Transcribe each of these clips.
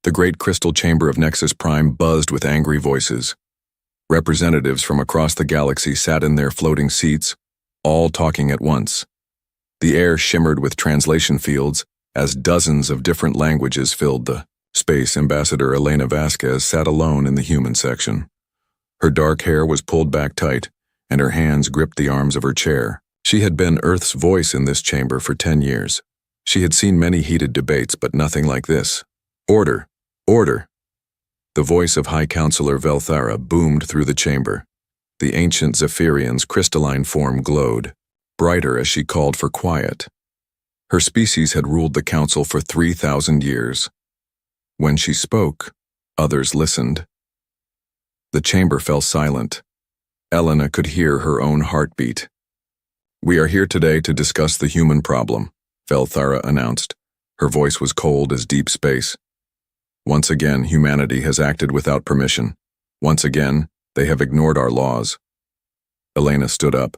The great crystal chamber of Nexus Prime buzzed with angry voices. Representatives from across the galaxy sat in their floating seats, all talking at once. The air shimmered with translation fields as dozens of different languages filled the space. Ambassador Elena Vasquez sat alone in the human section. Her dark hair was pulled back tight, and her hands gripped the arms of her chair. She had been Earth's voice in this chamber for 10 years. She had seen many heated debates, but nothing like this. Order! Order! The voice of High Counselor Velthara boomed through the chamber. The ancient Zephyrian's crystalline form glowed, brighter as she called for quiet. Her species had ruled the council for 3,000 years. When she spoke, others listened. The chamber fell silent. Elena could hear her own heartbeat. "We are here today to discuss the human problem," Velthara announced. Her voice was cold as deep space. "Once again, humanity has acted without permission. Once again, they have ignored our laws." Elena stood up.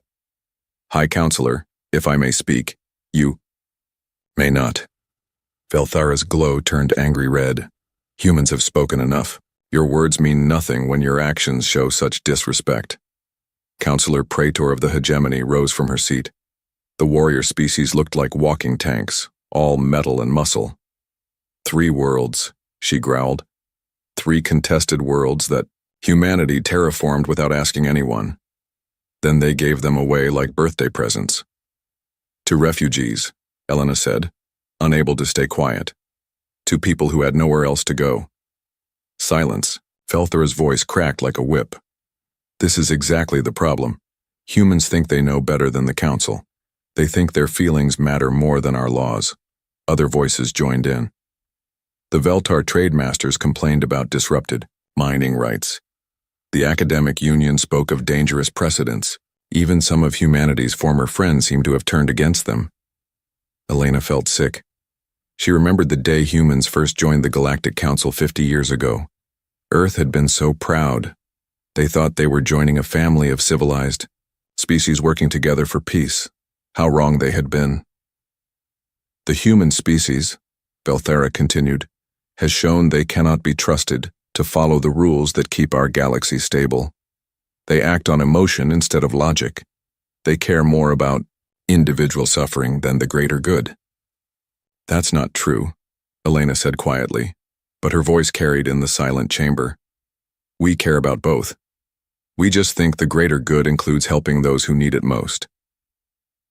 "High Counselor, if I may speak, you may not." Velthara's glow turned angry red. "Humans have spoken enough. Your words mean nothing when your actions show such disrespect." Counselor Praetor of the Hegemony rose from her seat. The warrior species looked like walking tanks, all metal and muscle. "3 worlds," she growled. "3 contested worlds that humanity terraformed without asking anyone. Then they gave them away like birthday presents." "To refugees," Elena said, unable to stay quiet. "To people who had nowhere else to go." Silence. Velthara's voice cracked like a whip. "This is exactly the problem. Humans think they know better than the Council. They think their feelings matter more than our laws." Other voices joined in. The Veltar trade masters complained about disrupted mining rights. The academic union spoke of dangerous precedents. Even some of humanity's former friends seemed to have turned against them. Elena felt sick. She remembered the day humans first joined the Galactic Council 50 years ago. Earth had been so proud. They thought they were joining a family of civilized species working together for peace. How wrong they had been. "The human species," Velthara continued, "has shown they cannot be trusted to follow the rules that keep our galaxy stable. They act on emotion instead of logic. They care more about individual suffering than the greater good." "That's not true," Elena said quietly, but her voice carried in the silent chamber. "We care about both. We just think the greater good includes helping those who need it most."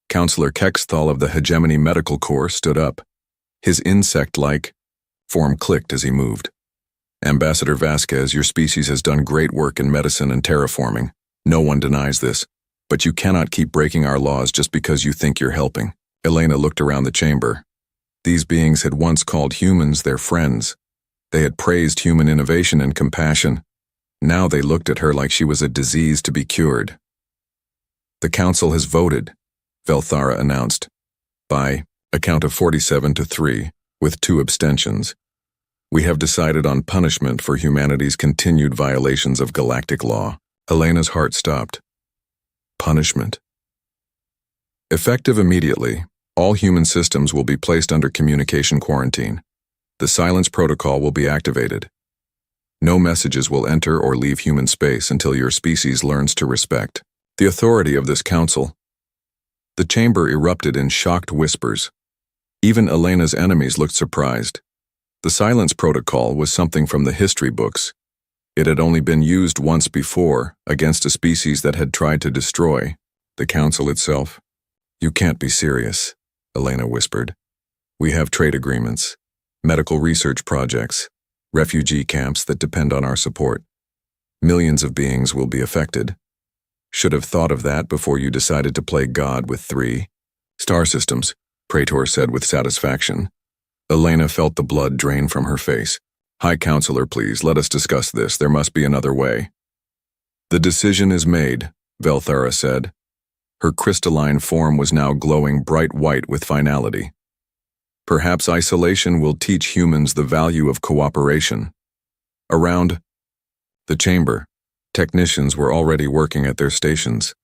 Counselor Kexthal of the Hegemony Medical Corps stood up. His insect-like form clicked as he moved. "Ambassador Vasquez, your species has done great work in medicine and terraforming. No one denies this. But you cannot keep breaking our laws just because you think you're helping." Elena looked around the chamber. These beings had once called humans their friends. They had praised human innovation and compassion. Now they looked at her like she was a disease to be cured. "The Council has voted," Velthara announced, "by a count of 47-3, with 2 abstentions. We have decided on punishment for humanity's continued violations of galactic law." Elena's heart stopped. Punishment. Effective immediately, all human systems will be placed under communication quarantine. The silence protocol will be activated. No messages will enter or leave human space until your species learns to respect the authority of this council. The chamber erupted in shocked whispers. Even Elena's enemies looked surprised. The silence protocol was something from the history books. It had only been used once before against a species that had tried to destroy the council itself. "You can't be serious," Elena whispered. "We have trade agreements, medical research projects, refugee camps that depend on our support. Millions of beings will be affected. Should have thought of that before you decided to play God with 3 star systems," Praetor said with satisfaction. Elena felt the blood drain from her face. "High Counselor, please, let us discuss this. There must be another way." "The decision is made," Velthara said. Her crystalline form was now glowing bright white with finality. "Perhaps isolation will teach humans the value of cooperation." Around the chamber, technicians were already working at their stations.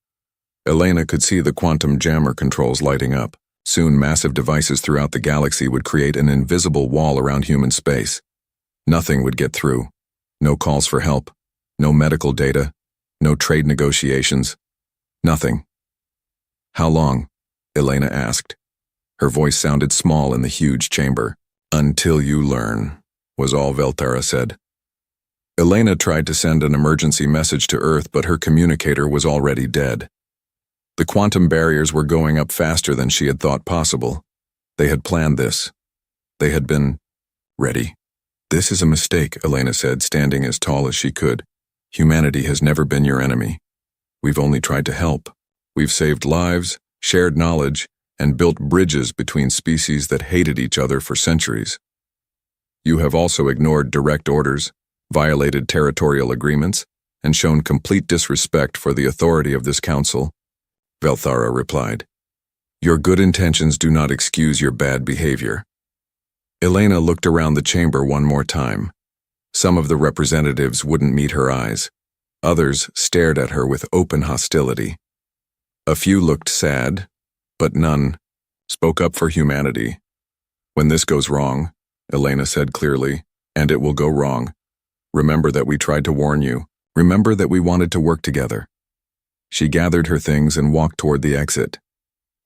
Elena could see the quantum jammer controls lighting up. Soon massive devices throughout the galaxy would create an invisible wall around human space. Nothing would get through. No calls for help, no medical data, no trade negotiations, nothing. How long? Elena asked. Her voice sounded small in the huge chamber. Until you learn, was all Veltara said. Elena tried to send an emergency message to Earth, but her communicator was already dead. The quantum barriers were going up faster than she had thought possible. They had planned this. They had been ready. This is a mistake, Elena said, standing as tall as she could. Humanity has never been your enemy. We've only tried to help. We've saved lives, shared knowledge, and built bridges between species that hated each other for centuries. You have also ignored direct orders, violated territorial agreements, and shown complete disrespect for the authority of this council, Veltara replied. Your good intentions do not excuse your bad behavior. Elena looked around the chamber one more time. Some of the representatives wouldn't meet her eyes. Others stared at her with open hostility. A few looked sad, but none spoke up for humanity. When this goes wrong, Elena said clearly, and it will go wrong. Remember that we tried to warn you. Remember that we wanted to work together. She gathered her things and walked toward the exit.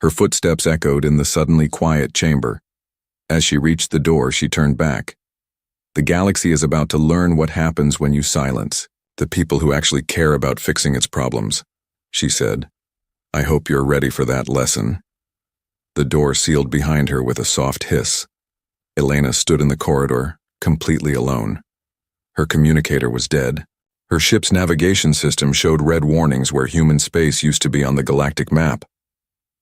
Her footsteps echoed in the suddenly quiet chamber. As she reached the door, she turned back. The galaxy is about to learn what happens when you silence the people who actually care about fixing its problems, she said. I hope you're ready for that lesson. The door sealed behind her with a soft hiss. Elena stood in the corridor, completely alone. Her communicator was dead. Her ship's navigation system showed red warnings where human space used to be on the galactic map.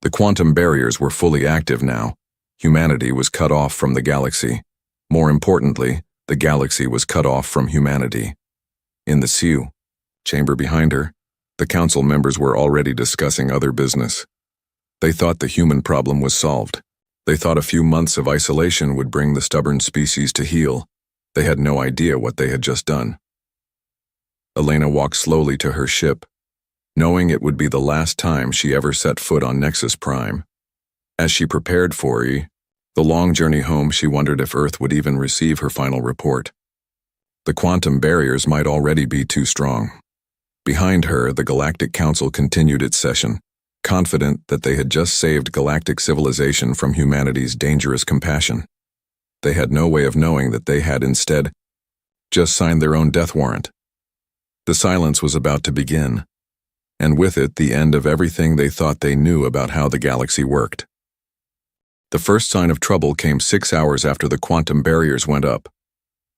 The quantum barriers were fully active now. Humanity was cut off from the galaxy. More importantly, the galaxy was cut off from humanity. In the SCI-FI chamber behind her, the council members were already discussing other business. They thought the human problem was solved. They thought a few months of isolation would bring the stubborn species to heel. They had no idea what they had just done. Elena walked slowly to her ship, knowing it would be the last time she ever set foot on Nexus Prime. As she prepared for the long journey home, she wondered if Earth would even receive her final report. The quantum barriers might already be too strong. Behind her, the Galactic Council continued its session, confident that they had just saved galactic civilization from humanity's dangerous compassion. They had no way of knowing that they had instead just signed their own death warrant. The silence was about to begin, and with it the end of everything they thought they knew about how the galaxy worked. The first sign of trouble came 6 hours after the quantum barriers went up.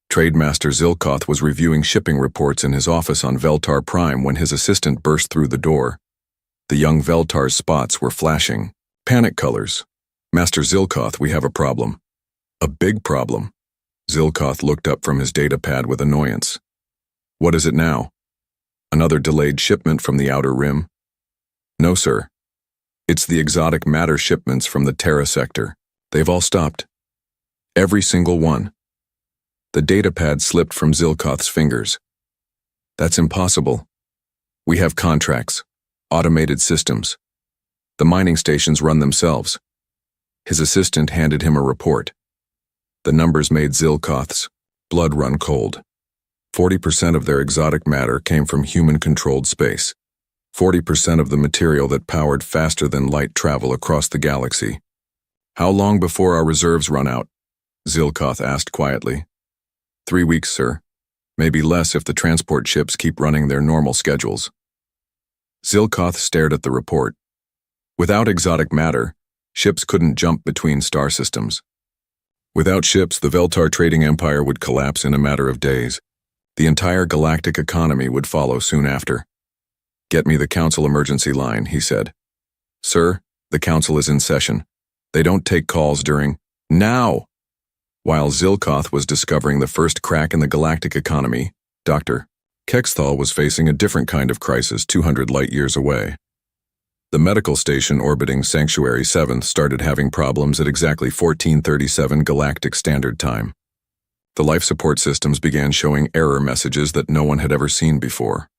Trademaster Zilkoth was reviewing shipping reports in his office on Veltar Prime when his assistant burst through the door. The young Veltar's spots were flashing. Panic colors. Master Zilkoth, we have a problem. A big problem. Zilkoth looked up from his datapad with annoyance. What is it now? Another delayed shipment from the Outer Rim? No, sir. It's the exotic matter shipments from the Terra sector. They've all stopped. Every single one. The datapad slipped from Zilkoth's fingers. That's impossible. We have contracts, automated systems. The mining stations run themselves. His assistant handed him a report. The numbers made Zilkoth's blood run cold. 40% of their exotic matter came from human-controlled space. 40% of the material that powered faster-than-light travel across the galaxy. How long before our reserves run out? Zilkoth asked quietly. 3 weeks, sir. Maybe less if the transport ships keep running their normal schedules. Zilkoth stared at the report. Without exotic matter, ships couldn't jump between star systems. Without ships, the Veltar trading empire would collapse in a matter of days. The entire galactic economy would follow soon after. Get me the council emergency line, he said. Sir, the council is in session. They don't take calls during now. While Zilkoth was discovering the first crack in the galactic economy, Dr. Kexthal was facing a different kind of crisis 200 light-years away. The medical station orbiting Sanctuary 7th started having problems at exactly 1437 Galactic Standard Time. The life support systems began showing error messages that no one had ever seen before.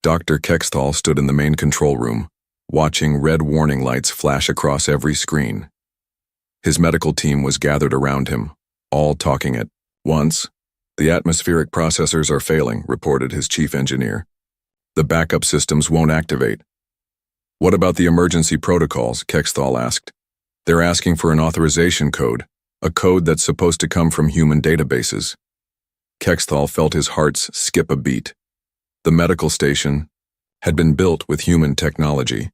Dr. Kexthal stood in the main control room, watching red warning lights flash across every screen. His medical team was gathered around him, all talking at once, The atmospheric processors are failing, reported his chief engineer. The backup systems won't activate. What about the emergency protocols? Kexthal asked. They're asking for an authorization code, a code that's supposed to come from human databases. Kexthal felt his heart skip a beat. The medical station had been built with human technology.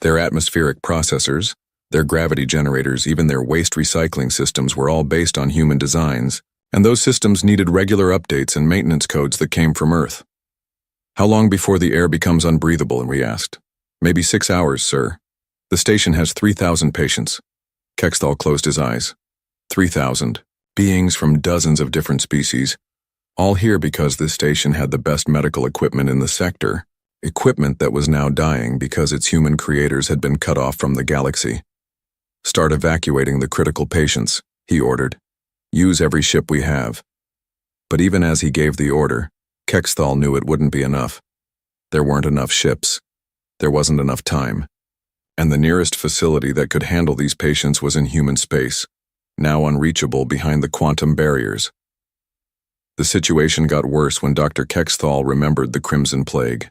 Their atmospheric processors, their gravity generators, even their waste recycling systems were all based on human designs, and those systems needed regular updates and maintenance codes that came from Earth. How long before the air becomes unbreathable? We asked. Maybe 6 hours, sir. The station has 3,000 patients. Kexthal closed his eyes. 3,000 beings from dozens of different species, all here because this station had the best medical equipment in the sector, equipment that was now dying because its human creators had been cut off from the galaxy. Start evacuating the critical patients, he ordered. Use every ship we have. But even as he gave the order, Kexthal knew it wouldn't be enough. There weren't enough ships. There wasn't enough time. And the nearest facility that could handle these patients was in human space, now unreachable behind the quantum barriers. The situation got worse when Dr. Kexthal remembered the Crimson Plague.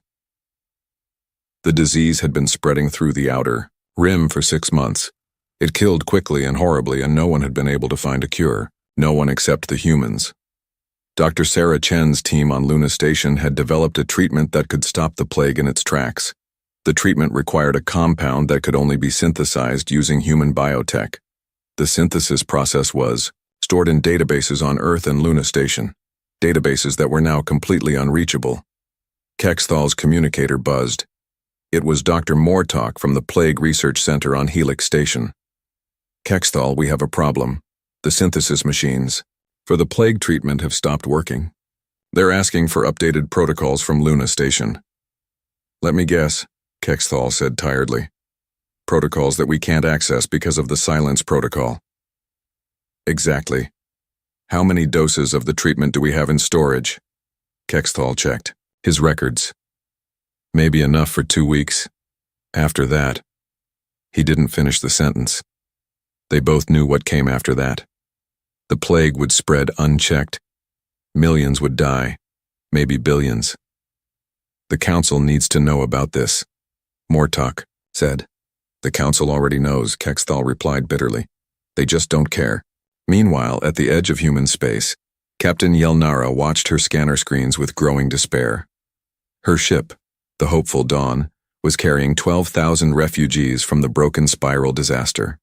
The disease had been spreading through the outer rim for 6 months. It killed quickly and horribly, and no one had been able to find a cure. No one except the humans. Dr. Sarah Chen's team on Luna Station had developed a treatment that could stop the plague in its tracks. The treatment required a compound that could only be synthesized using human biotech. The synthesis process was stored in databases on Earth and Luna Station, databases that were now completely unreachable. Kexthal's communicator buzzed. It was Dr. Mortok from the Plague Research Center on Helix Station. Kexthal, we have a problem. The synthesis machines for the plague treatment have stopped working. They're asking for updated protocols from Luna Station. Let me guess, Kexthal said tiredly. Protocols that we can't access because of the silence protocol. Exactly. How many doses of the treatment do we have in storage? Kexthal checked his records. Maybe enough for 2 weeks. After that, he didn't finish the sentence. They both knew what came after that. The plague would spread unchecked. Millions would die, maybe billions. The council needs to know about this, Mortok said. The council already knows, Kexthal replied bitterly. They just don't care. Meanwhile, at the edge of human space, Captain Yelnara watched her scanner screens with growing despair. Her ship, the Hopeful Dawn, was carrying 12,000 refugees from the Broken Spiral disaster.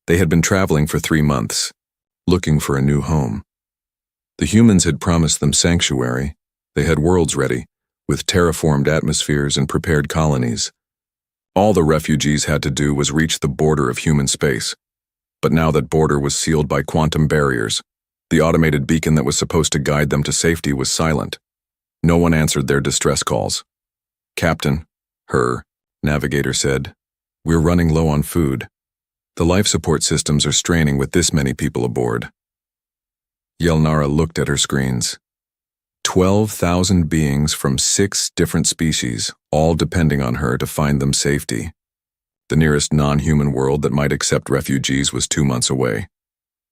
They had been traveling for 3 months, looking for a new home. The humans had promised them sanctuary. They had worlds ready, with terraformed atmospheres and prepared colonies. All the refugees had to do was reach the border of human space. But now that border was sealed by quantum barriers. The automated beacon that was supposed to guide them to safety was silent. No one answered their distress calls. Captain, her navigator said, we're running low on food. The life support systems are straining with this many people aboard. Yelnara looked at her screens. 12,000 beings from 6 different species, all depending on her to find them safety. The nearest non-human world that might accept refugees was 2 months away.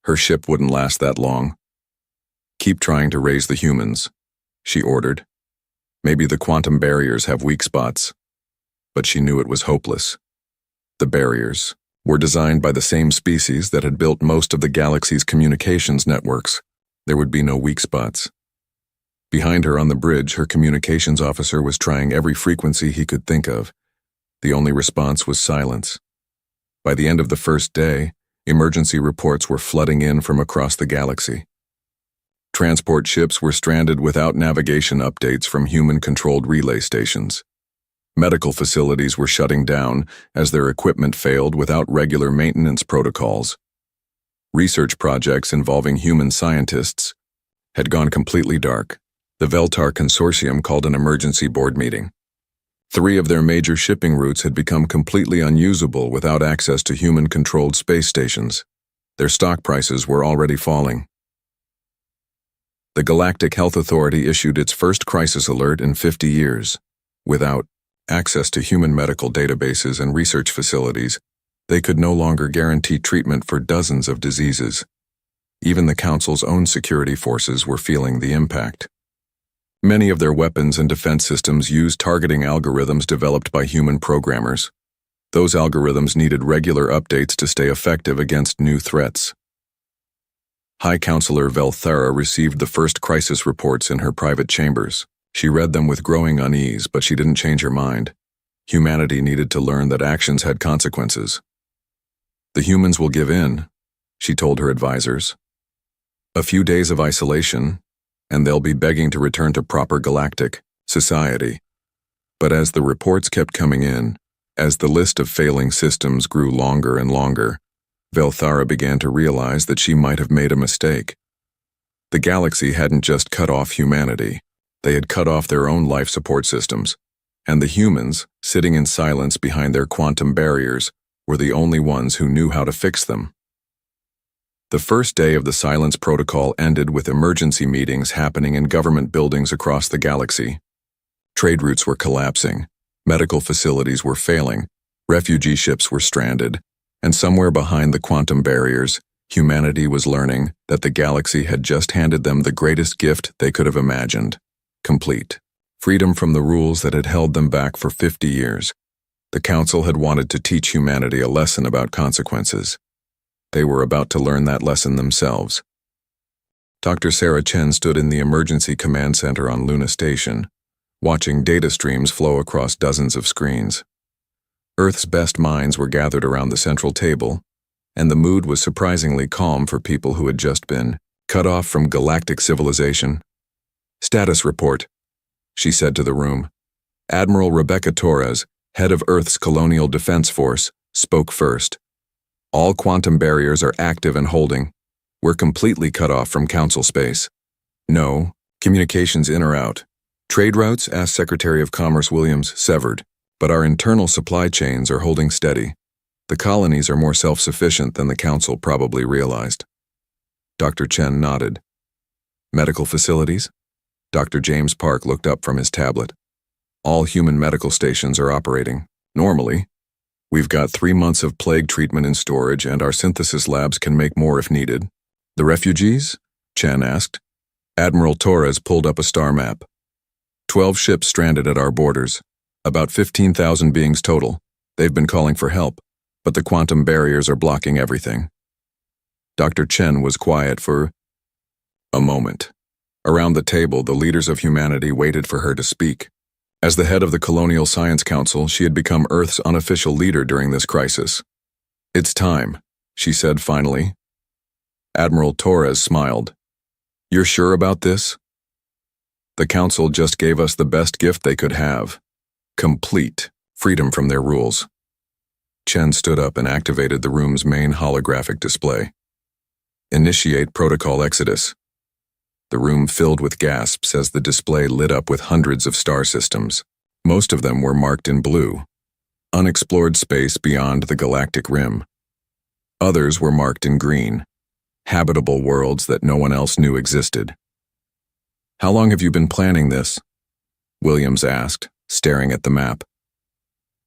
Her ship wouldn't last that long. Keep trying to raise the humans, she ordered. Maybe the quantum barriers have weak spots. But she knew it was hopeless. The barriers were designed by the same species that had built most of the galaxy's communications networks. There would be no weak spots. Behind her on the bridge, her communications officer was trying every frequency he could think of. The only response was silence. By the end of the first day, emergency reports were flooding in from across the galaxy. Transport ships were stranded without navigation updates from human-controlled relay stations. Medical facilities were shutting down as their equipment failed without regular maintenance protocols. Research projects involving human scientists had gone completely dark. The Veltar Consortium called an emergency board meeting. 3 of their major shipping routes had become completely unusable without access to human-controlled space stations. Their stock prices were already falling. The Galactic Health Authority issued its first crisis alert in 50 years. Without access to human medical databases and research facilities, they could no longer guarantee treatment for dozens of diseases. Even the Council's own security forces were feeling the impact. Many of their weapons and defense systems used targeting algorithms developed by human programmers. Those algorithms needed regular updates to stay effective against new threats. High Counselor Velthara received the first crisis reports in her private chambers. She read them with growing unease, but she didn't change her mind. Humanity needed to learn that actions had consequences. The humans will give in, she told her advisors. A few days of isolation, and they'll be begging to return to proper galactic society. But as the reports kept coming in, as the list of failing systems grew longer and longer, Velthara began to realize that she might have made a mistake. The galaxy hadn't just cut off humanity, they had cut off their own life support systems, and the humans, sitting in silence behind their quantum barriers, were the only ones who knew how to fix them. The first day of the Silence Protocol ended with emergency meetings happening in government buildings across the galaxy. Trade routes were collapsing, medical facilities were failing, refugee ships were stranded, and somewhere behind the quantum barriers, humanity was learning that the galaxy had just handed them the greatest gift they could have imagined: complete freedom from the rules that had held them back for 50 years. The Council had wanted to teach humanity a lesson about consequences. They were about to learn that lesson themselves. Dr. Sarah Chen stood in the Emergency Command Center on Luna Station, watching data streams flow across dozens of screens. Earth's best minds were gathered around the central table, and the mood was surprisingly calm for people who had just been cut off from galactic civilization. "Status report," she said to the room. Admiral Rebecca Torres, head of Earth's Colonial Defense Force, spoke first. "All quantum barriers are active and holding. We're completely cut off from Council space. No, communications in or out. Trade routes, asked Secretary of Commerce Williams, severed. But our internal supply chains are holding steady. The colonies are more self-sufficient than the Council probably realized." Dr. Chen nodded. "Medical facilities?" Dr. James Park looked up from his tablet. "All human medical stations are operating. Normally. We've got 3 months of plague treatment in storage, and our synthesis labs can make more if needed." "The refugees?" Chen asked. Admiral Torres pulled up a star map. 12 ships stranded at our borders. About 15,000 beings total. They've been calling for help, but the quantum barriers are blocking everything. Dr. Chen was quiet for a moment. Around the table, the leaders of humanity waited for her to speak. As the head of the Colonial Science Council, she had become Earth's unofficial leader during this crisis. "It's time," she said finally. Admiral Torres smiled. "You're sure about this?" "The Council just gave us the best gift they could have. Complete freedom from their rules." Chen stood up and activated the room's main holographic display. "Initiate protocol exodus." The room filled with gasps as the display lit up with hundreds of star systems. Most of them were marked in blue, unexplored space beyond the galactic rim. Others were marked in green, habitable worlds that no one else knew existed. "How long have you been planning this?" Williams asked, staring at the map.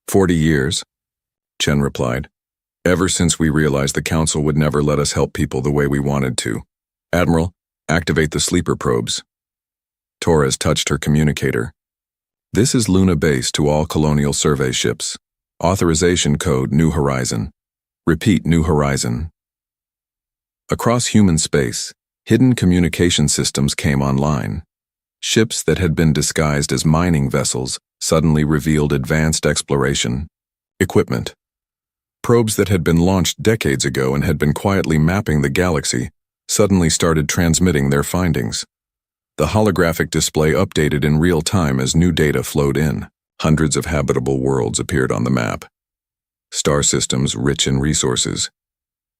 40 years, Chen replied. "Ever since we realized the Council would never let us help people the way we wanted to. Admiral, activate the sleeper probes." Torres touched her communicator. "This is Luna Base to all Colonial Survey ships. Authorization code New Horizon. Repeat New Horizon." Across human space, hidden communication systems came online. Ships that had been disguised as mining vessels suddenly revealed advanced exploration equipment. Probes that had been launched decades ago and had been quietly mapping the galaxy suddenly started transmitting their findings. The holographic display updated in real time as new data flowed in. Hundreds of habitable worlds appeared on the map. Star systems rich in resources.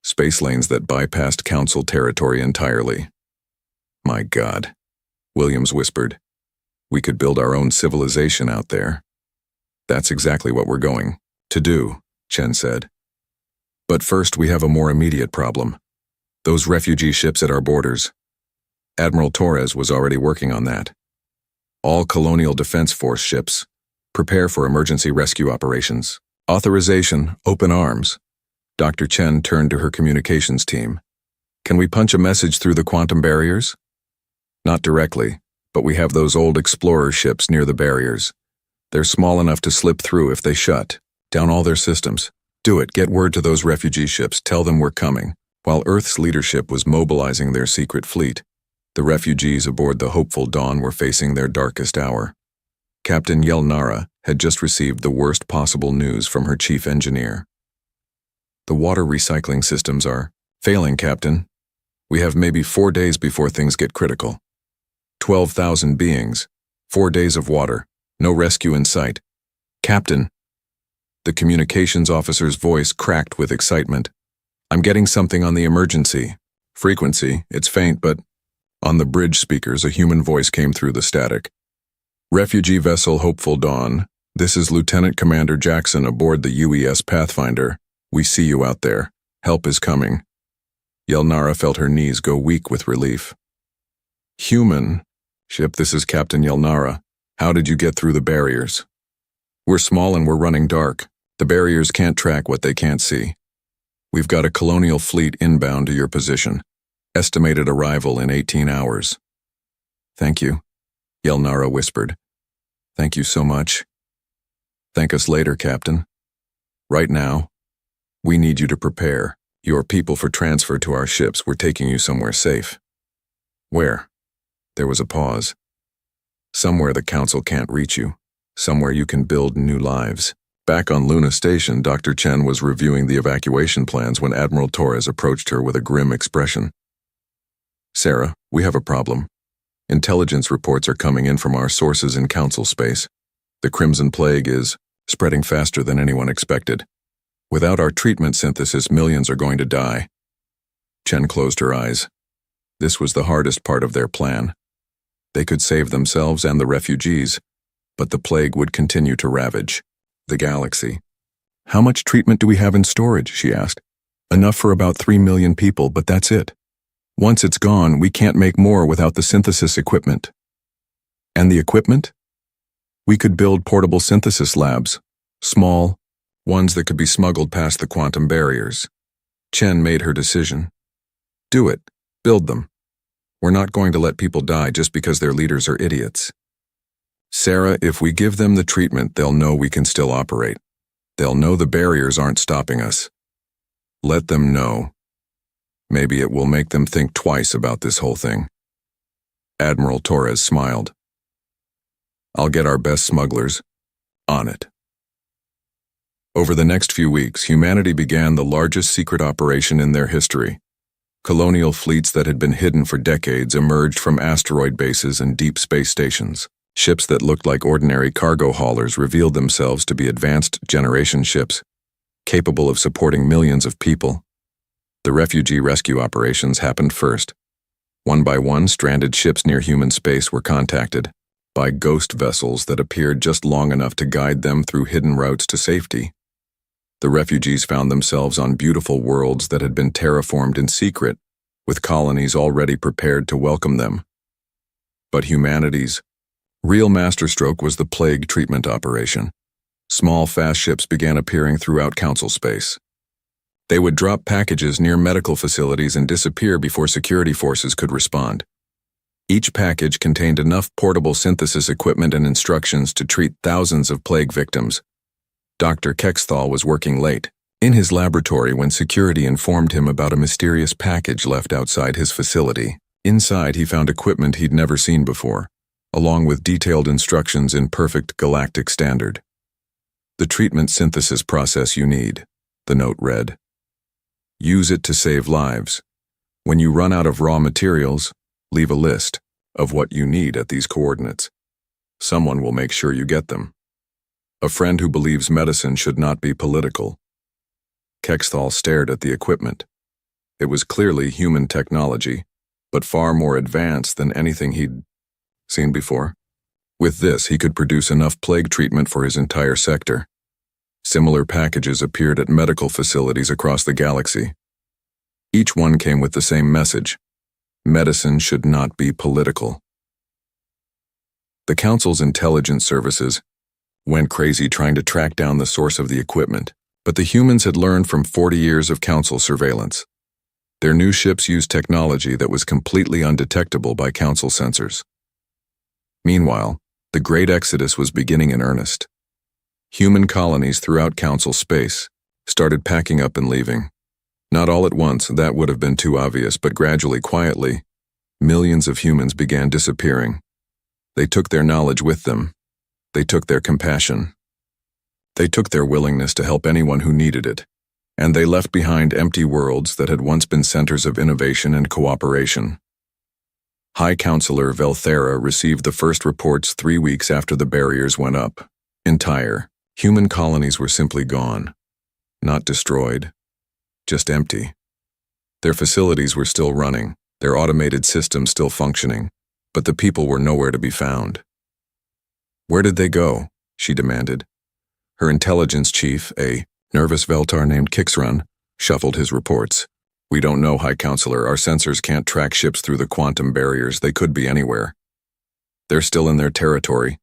Space lanes that bypassed Council territory entirely. "My God," Williams whispered. "We could build our own civilization out there." "That's exactly what we're going to do," Chen said. "But first we have a more immediate problem. Those refugee ships at our borders." Admiral Torres was already working on that. "All Colonial Defense Force ships, prepare for emergency rescue operations. Authorization, open arms." Dr. Chen turned to her communications team. Can we punch a message through the quantum barriers? Not directly, but we have those old explorer ships near the barriers. They're small enough to slip through if they shut down all their systems. Do it. Get word to those refugee ships. Tell them we're coming. While Earth's leadership was mobilizing their secret fleet, the refugees aboard the hopeful Dawn were facing their darkest hour. Captain Yelnara had just received the worst possible news from her chief engineer. The water recycling systems are failing, Captain. We have maybe 4 days before things get critical. 12,000 beings, 4 days of water, no rescue in sight. Captain. The communications officer's voice cracked with excitement. I'm getting something on the emergency frequency. It's faint, but on the bridge speakers, a human voice came through the static. Refugee vessel Hopeful Dawn, this is Lieutenant Commander Jackson aboard the UES Pathfinder. We see you out there. Help is coming. Yelnara felt her knees go weak with relief. Human ship, this is Captain Yelnara. How did you get through the barriers? We're small and we're running dark. The barriers can't track what they can't see. We've got a colonial fleet inbound to your position. Estimated arrival in 18 hours. Thank you, Yelnara whispered. Thank you so much. Thank us later, Captain. Right now, we need you to prepare your people for transfer to our ships. We're taking you somewhere safe. Where? There was a pause. Somewhere the Council can't reach you. Somewhere you can build new lives. Back on Luna Station, Dr. Chen was reviewing the evacuation plans when Admiral Torres approached her with a grim expression. Sarah, we have a problem. Intelligence reports are coming in from our sources in Council space. The Crimson Plague is spreading faster than anyone expected. Without our treatment synthesis, millions are going to die. Chen closed her eyes. This was the hardest part of their plan. They could save themselves and the refugees, but the plague would continue to ravage the galaxy. How much treatment do we have in storage? She asked. Enough for about 3 million people, but that's it. Once it's gone, we can't make more without the synthesis equipment. And the equipment? We could build portable synthesis labs, small, ones that could be smuggled past the quantum barriers. Chen made her decision. Do it. Build them. We're not going to let people die just because their leaders are idiots. Sarah, if we give them the treatment, they'll know we can still operate. They'll know the barriers aren't stopping us. Let them know. Maybe it will make them think twice about this whole thing. Admiral Torres smiled. I'll get our best smugglers on it. Over the next few weeks, humanity began the largest secret operation in their history. Colonial fleets that had been hidden for decades emerged from asteroid bases and deep space stations. Ships that looked like ordinary cargo haulers revealed themselves to be advanced generation ships, capable of supporting millions of people. The refugee rescue operations happened first. One by one, stranded ships near human space were contacted by ghost vessels that appeared just long enough to guide them through hidden routes to safety. The refugees found themselves on beautiful worlds that had been terraformed in secret, with colonies already prepared to welcome them. But humanity's real masterstroke was the plague treatment operation. Small, fast ships began appearing throughout Council space. They would drop packages near medical facilities and disappear before security forces could respond. Each package contained enough portable synthesis equipment and instructions to treat thousands of plague victims. Dr. Kexthal was working late in his laboratory when security informed him about a mysterious package left outside his facility. Inside, he found equipment he'd never seen before, along with detailed instructions in perfect galactic standard. The treatment synthesis process you need, the note read. Use it to save lives. When you run out of raw materials, leave a list of what you need at these coordinates. Someone will make sure you get them. A friend who believes medicine should not be political. Kexthal stared at the equipment. It was clearly human technology, but far more advanced than anything he'd seen before. With this, he could produce enough plague treatment for his entire sector. Similar packages appeared at medical facilities across the galaxy. Each one came with the same message. Medicine should not be political. The Council's intelligence services went crazy trying to track down the source of the equipment, but the humans had learned from 40 years of Council surveillance. Their new ships used technology that was completely undetectable by Council sensors. Meanwhile, the Great Exodus was beginning in earnest. Human colonies throughout Council space started packing up and leaving. Not all at once, that would have been too obvious, but gradually, quietly, millions of humans began disappearing. They took their knowledge with them. They took their compassion. They took their willingness to help anyone who needed it. And they left behind empty worlds that had once been centers of innovation and cooperation. High Counselor Velthara received the first reports 3 weeks after the barriers went up. Entire human colonies were simply gone. Not destroyed, just empty. Their facilities were still running, their automated systems still functioning, but the people were nowhere to be found. "Where did they go?" she demanded. Her intelligence chief, a nervous Veltar named Kixran, shuffled his reports. "We don't know, High Counselor. Our sensors can't track ships through the quantum barriers. They could be anywhere." "They're still in their territory,"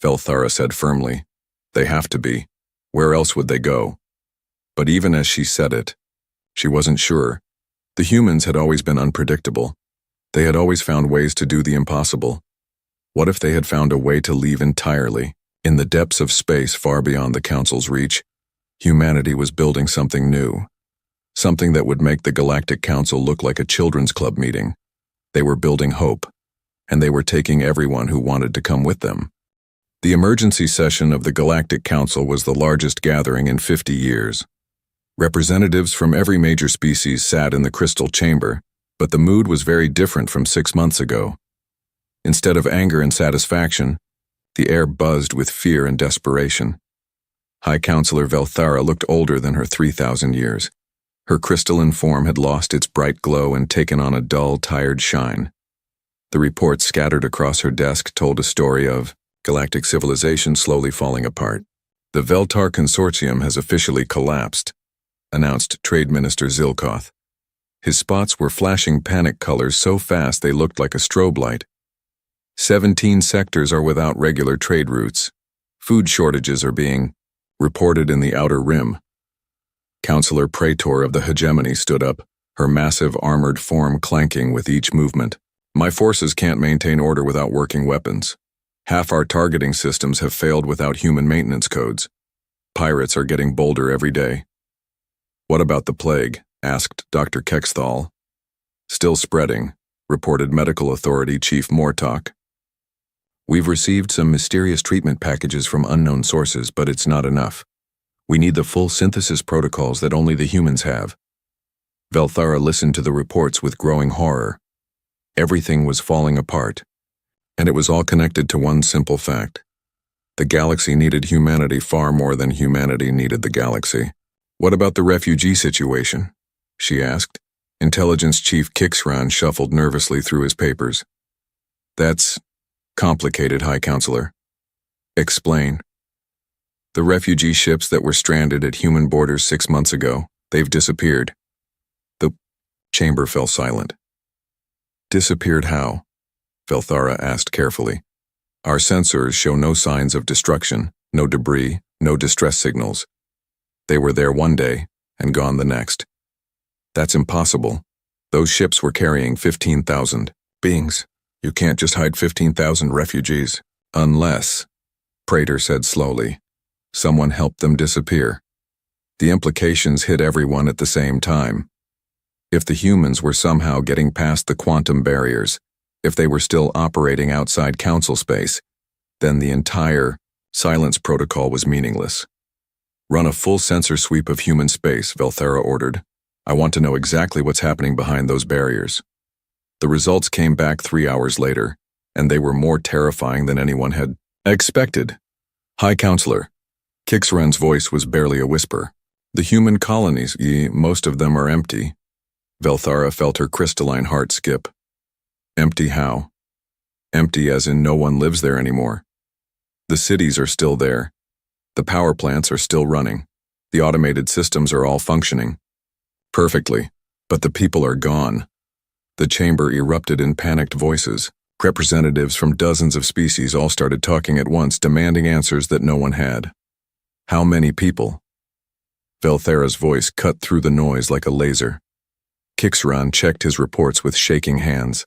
Velthara said firmly. "They have to be. Where else would they go?" But even as she said it, she wasn't sure. The humans had always been unpredictable. They had always found ways to do the impossible. What if they had found a way to leave entirely? In the depths of space far beyond the Council's reach, humanity was building something new. Something that would make the Galactic Council look like a children's club meeting. They were building hope, and they were taking everyone who wanted to come with them. The emergency session of the Galactic Council was the largest gathering in 50 years. Representatives from every major species sat in the crystal chamber, but the mood was very different from 6 months ago. Instead of anger and satisfaction, the air buzzed with fear and desperation. High Counselor Velthara looked older than her 3,000 years. Her crystalline form had lost its bright glow and taken on a dull, tired shine. The reports scattered across her desk told a story of galactic civilization slowly falling apart. "The Veltar Consortium has officially collapsed," announced Trade Minister Zilkoth. His spots were flashing panic colors so fast they looked like a strobe light. 17 sectors are without regular trade routes. Food shortages are being reported in the Outer Rim. Counselor Praetor of the Hegemony stood up, her massive armored form clanking with each movement. "My forces can't maintain order without working weapons. Half our targeting systems have failed without human maintenance codes. Pirates are getting bolder every day." "What about the plague?" asked Dr. Kexthal. "Still spreading," reported Medical Authority Chief Mortok. "We've received some mysterious treatment packages from unknown sources, but it's not enough. We need the full synthesis protocols that only the humans have." Velthara listened to the reports with growing horror. Everything was falling apart, and it was all connected to one simple fact. The galaxy needed humanity far more than humanity needed the galaxy. "What about the refugee situation?" she asked. Intelligence Chief Kixran shuffled nervously through his papers. "That's complicated, High Counselor." "Explain." "The refugee ships that were stranded at human borders 6 months ago, they've disappeared." The chamber fell silent. "Disappeared how?" Velthara asked carefully. "Our sensors show no signs of destruction, no debris, no distress signals. They were there one day and gone the next." "That's impossible. Those ships were carrying 15,000 beings. You can't just hide 15,000 refugees. Unless," Praetor said slowly, "someone helped them disappear." The implications hit everyone at the same time. If the humans were somehow getting past the quantum barriers, if they were still operating outside Council space, then the entire silence protocol was meaningless. "Run a full sensor sweep of human space," Velthara ordered. "I want to know exactly what's happening behind those barriers." The results came back 3 hours later, and they were more terrifying than anyone had expected. "High Counselor," Kixran's voice was barely a whisper. "The human colonies, most of them are empty." Velthara felt her crystalline heart skip. "Empty how?" "Empty as in no one lives there anymore. The cities are still there. The power plants are still running. The automated systems are all functioning perfectly, but the people are gone." The chamber erupted in panicked voices. Representatives from dozens of species all started talking at once, demanding answers that no one had. "How many people?" Velthara's voice cut through the noise like a laser. Kixran checked his reports with shaking hands.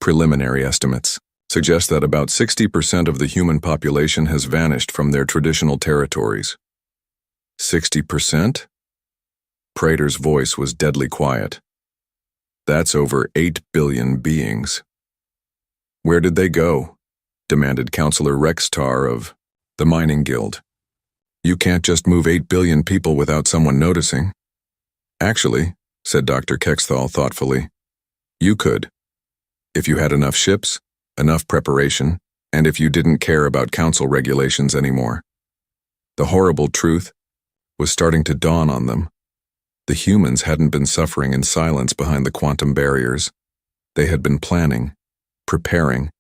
Preliminary estimates suggest that about 60% of the human population has vanished from their traditional territories. 60%? Prater's voice was deadly quiet. That's over 8 billion beings. Where did they go? Demanded Councillor Rextar of the Mining Guild. You can't just move 8 billion people without someone noticing. Actually, said Dr. Kexthal thoughtfully, you could. If you had enough ships, enough preparation, and if you didn't care about council regulations anymore. The horrible truth was starting to dawn on them. The humans hadn't been suffering in silence behind the quantum barriers. They had been planning, preparing,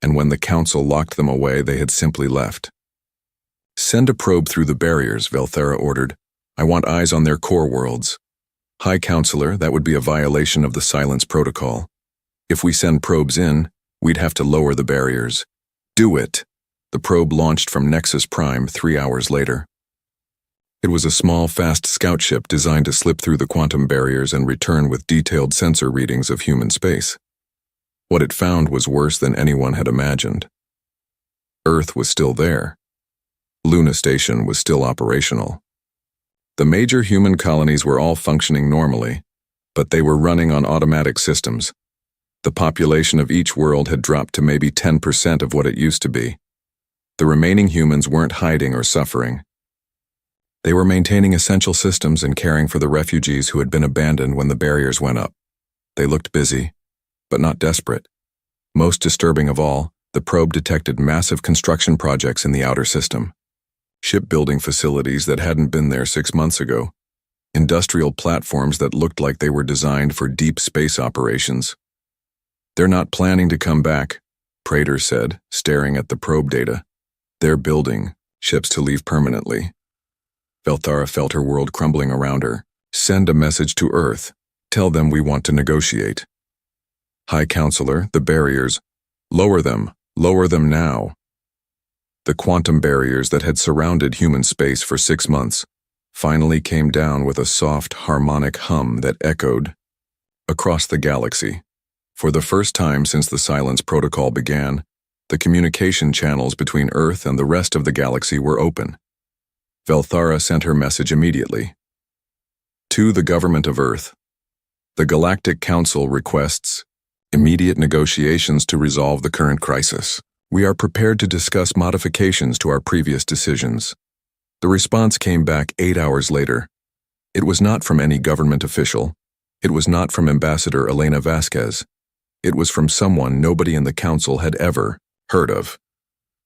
and when the council locked them away, they had simply left. Send a probe through the barriers, Velthera ordered. I want eyes on their core worlds. High Counselor, that would be a violation of the silence protocol. If we send probes in, we'd have to lower the barriers. Do it. The probe launched from Nexus Prime 3 hours later. It was a small, fast scout ship designed to slip through the quantum barriers and return with detailed sensor readings of human space. What it found was worse than anyone had imagined. Earth was still there. Luna Station was still operational. The major human colonies were all functioning normally, but they were running on automatic systems. The population of each world had dropped to maybe 10% of what it used to be. The remaining humans weren't hiding or suffering. They were maintaining essential systems and caring for the refugees who had been abandoned when the barriers went up. They looked busy, but not desperate. Most disturbing of all, the probe detected massive construction projects in the outer system. Shipbuilding facilities that hadn't been there 6 months ago. Industrial platforms that looked like they were designed for deep space operations. They're not planning to come back, Prater said, staring at the probe data. They're building ships to leave permanently. Velthara felt her world crumbling around her. Send a message to Earth. Tell them we want to negotiate. High Counselor, the barriers. Lower them now. The quantum barriers that had surrounded human space for 6 months finally came down with a soft, harmonic hum that echoed across the galaxy. For the first time since the Silence Protocol began, the communication channels between Earth and the rest of the galaxy were open. Velthara sent her message immediately. To the government of Earth, the Galactic Council requests immediate negotiations to resolve the current crisis. We are prepared to discuss modifications to our previous decisions. The response came back 8 hours later. It was not from any government official. It was not from Ambassador Elena Vasquez. It was from someone nobody in the Council had ever heard of.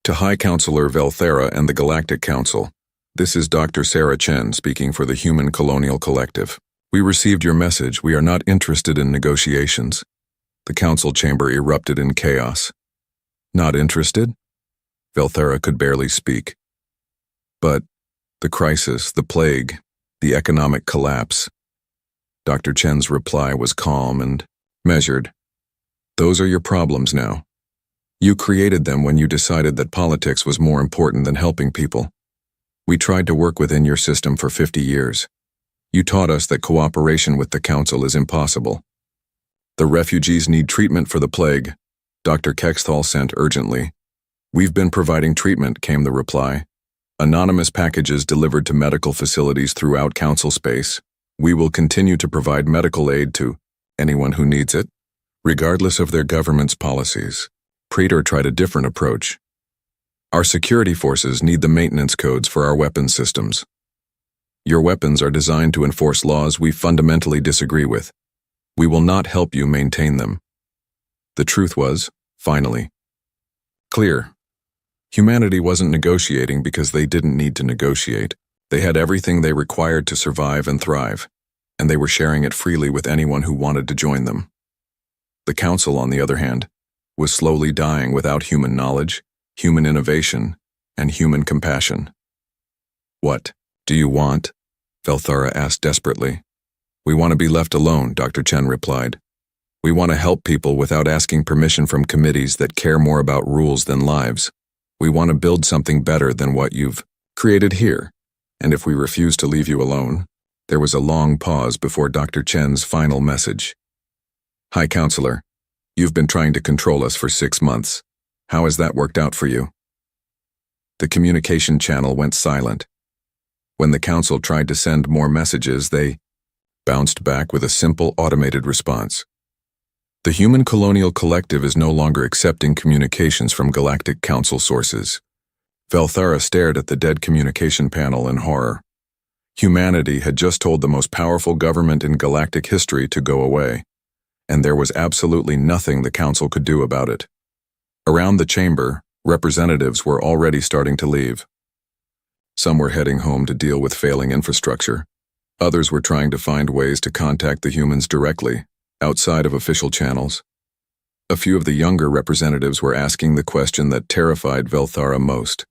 To High Counselor Velthera and the Galactic Council, this is Dr. Sarah Chen speaking for the Human Colonial Collective. We received your message. We are not interested in negotiations. The council chamber erupted in chaos. Not interested? Velthera could barely speak. But the crisis, the plague, the economic collapse. Dr. Chen's reply was calm and measured. Those are your problems now. You created them when you decided that politics was more important than helping people. We tried to work within your system for 50 years. You taught us that cooperation with the council is impossible. The refugees need treatment for the plague, Dr. Kexthal sent urgently. We've been providing treatment, came the reply. Anonymous packages delivered to medical facilities throughout council space. We will continue to provide medical aid to anyone who needs it, regardless of their government's policies. Prater tried a different approach. Our security forces need the maintenance codes for our weapons systems. Your weapons are designed to enforce laws we fundamentally disagree with. We will not help you maintain them. The truth was, finally, clear. Humanity wasn't negotiating because they didn't need to negotiate. They had everything they required to survive and thrive, and they were sharing it freely with anyone who wanted to join them. The Council, on the other hand, was slowly dying without human knowledge, human innovation, and human compassion. What do you want? Velthara asked desperately. We want to be left alone, Dr. Chen replied. We want to help people without asking permission from committees that care more about rules than lives. We want to build something better than what you've created here. And if we refuse to leave you alone, There was a long pause before Dr. Chen's final message. "Hi, Counselor. You've been trying to control us for 6 months. How has that worked out for you?" The communication channel went silent. When the Council tried to send more messages, they bounced back with a simple automated response. The Human Colonial Collective is no longer accepting communications from Galactic Council sources. Velthara stared at the dead communication panel in horror. Humanity had just told the most powerful government in galactic history to go away, and there was absolutely nothing the Council could do about it. Around the chamber, representatives were already starting to leave. Some were heading home to deal with failing infrastructure. Others were trying to find ways to contact the humans directly, outside of official channels. A few of the younger representatives were asking the question that terrified Velthara most.